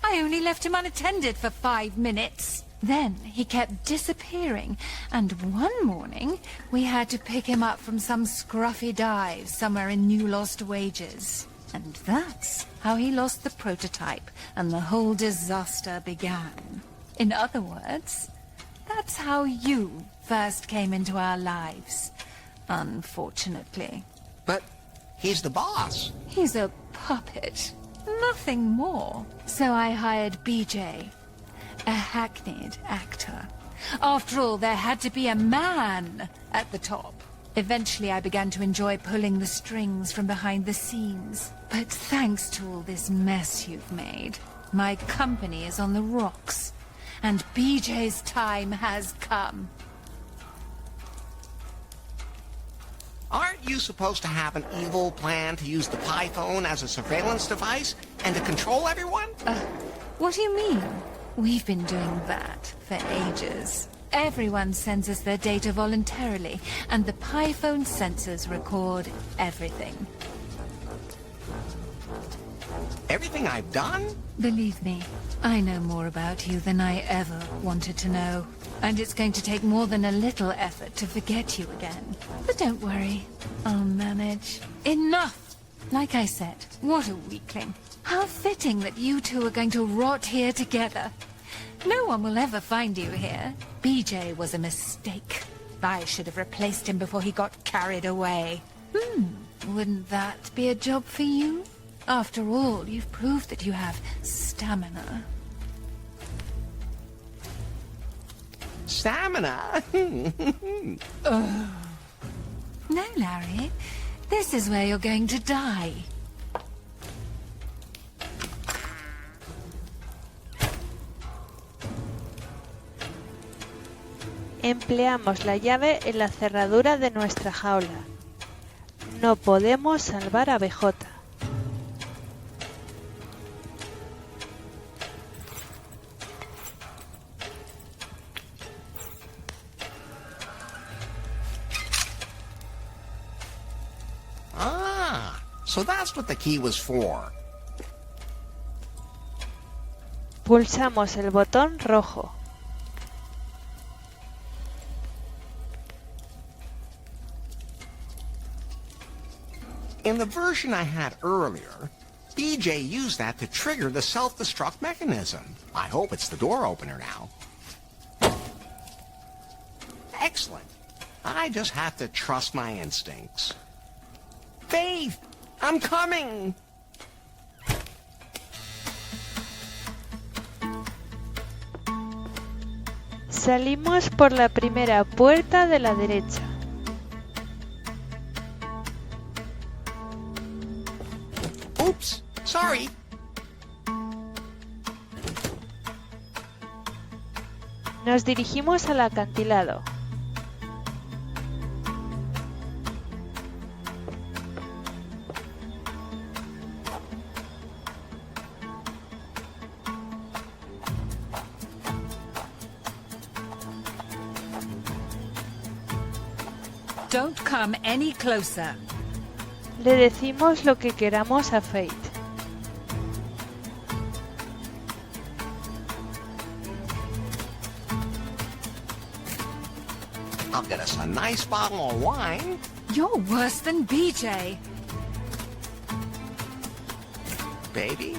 I only left him unattended for 5 minutes. Then he kept disappearing, and one morning we had to pick him up from some scruffy dive somewhere in New Lost Wages. And that's how he lost the prototype and the whole disaster began. In other words, that's how you first came into our lives, unfortunately. But he's the boss. He's a puppet, nothing more. So I hired BJ, a hackneyed actor. After all, there had to be a man at the top. Eventually, I began to enjoy pulling the strings from behind the scenes. But thanks to all this mess you've made, my company is on the rocks, and BJ's time has come. Aren't you supposed to have an evil plan to use the Pi phone as a surveillance device and to control everyone? What do you mean? We've been doing that for ages. Everyone sends us their data voluntarily, and the Pi phone sensors record everything. Everything I've done? Believe me, I know more about you than I ever wanted to know. And it's going to take more than a little effort to forget you again. But don't worry, I'll manage. Enough! Like I said, what a weakling. How fitting that you two are going to rot here together. No one will ever find you here. BJ was a mistake. I should have replaced him before he got carried away. Wouldn't that be a job for you? After all, you've proved that you have stamina. Stamina? No, Larry. This is where you're going to die. Empleamos la llave en la cerradura de nuestra jaula. No podemos salvar a BJ. So that's what the key was for. Pulsamos el botón rojo. In the version I had earlier, BJ used that to trigger the self-destruct mechanism. I hope it's the door opener now. Excellent. I just have to trust my instincts. Faith! I'm coming! Salimos por la primera puerta de la derecha. Oops, sorry. Nos dirigimos al acantilado. Don't come any closer. Le decimos lo que queramos a Faith. I'll get us a nice bottle of wine. You're worse than BJ. Baby,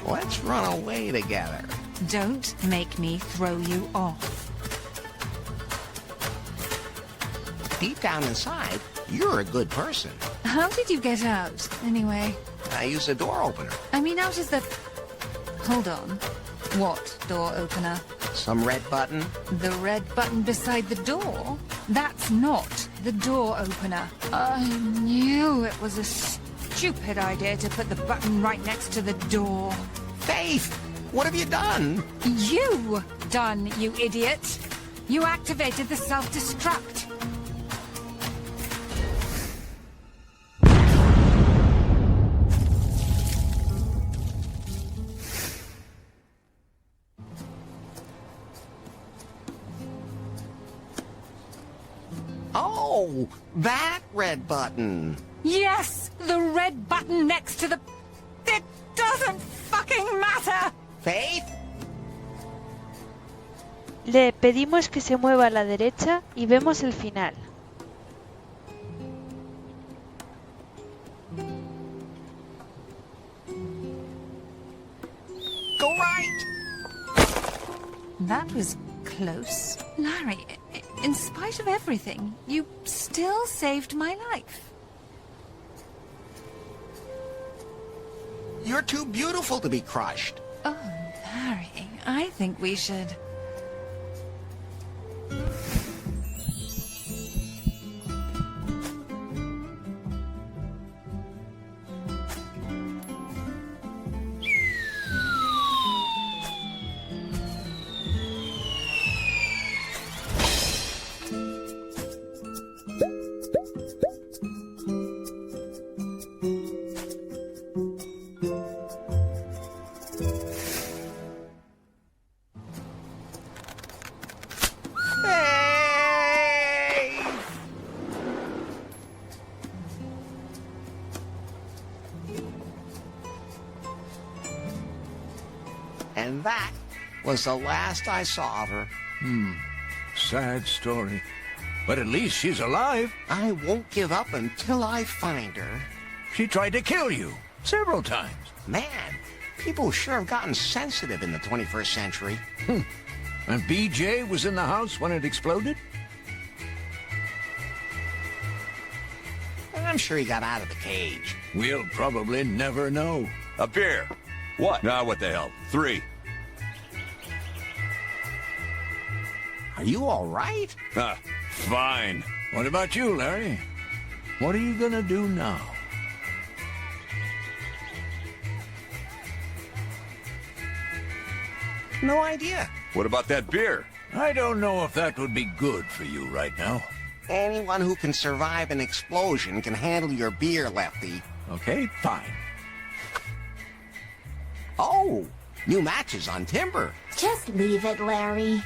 let's run away together. Don't make me throw you off. Deep down inside, you're a good person. How did you get out, anyway? I used a door opener. I mean, out is the... Hold on. What door opener? Some red button. The red button beside the door? That's not the door opener. I knew it was a stupid idea to put the button right next to the door. Faith, what have you done? You done, you idiot. You activated the self-destruct. Oh, that red button. Yes, the red button next to the... It doesn't fucking matter! Faith? Le pedimos que se mueva a la derecha y vemos el final. Go right! That was close. Larry, in spite of everything, you still saved my life. You're too beautiful to be crushed. Oh, Larry, I think we should... And that was the last I saw of her. Sad story. But at least she's alive. I won't give up until I find her. She tried to kill you several times. Man, people sure have gotten sensitive in the 21st century. And BJ was in the house when it exploded? I'm sure he got out of the cage. We'll probably never know. A beer. What? Nah, what the hell? 3. Are you all right? Fine. What about you, Larry? What are you gonna do now? No idea. What about that beer? I don't know if that would be good for you right now. Anyone who can survive an explosion can handle your beer, Lefty. Okay, fine. Oh, new matches on timber. Just leave it, Larry.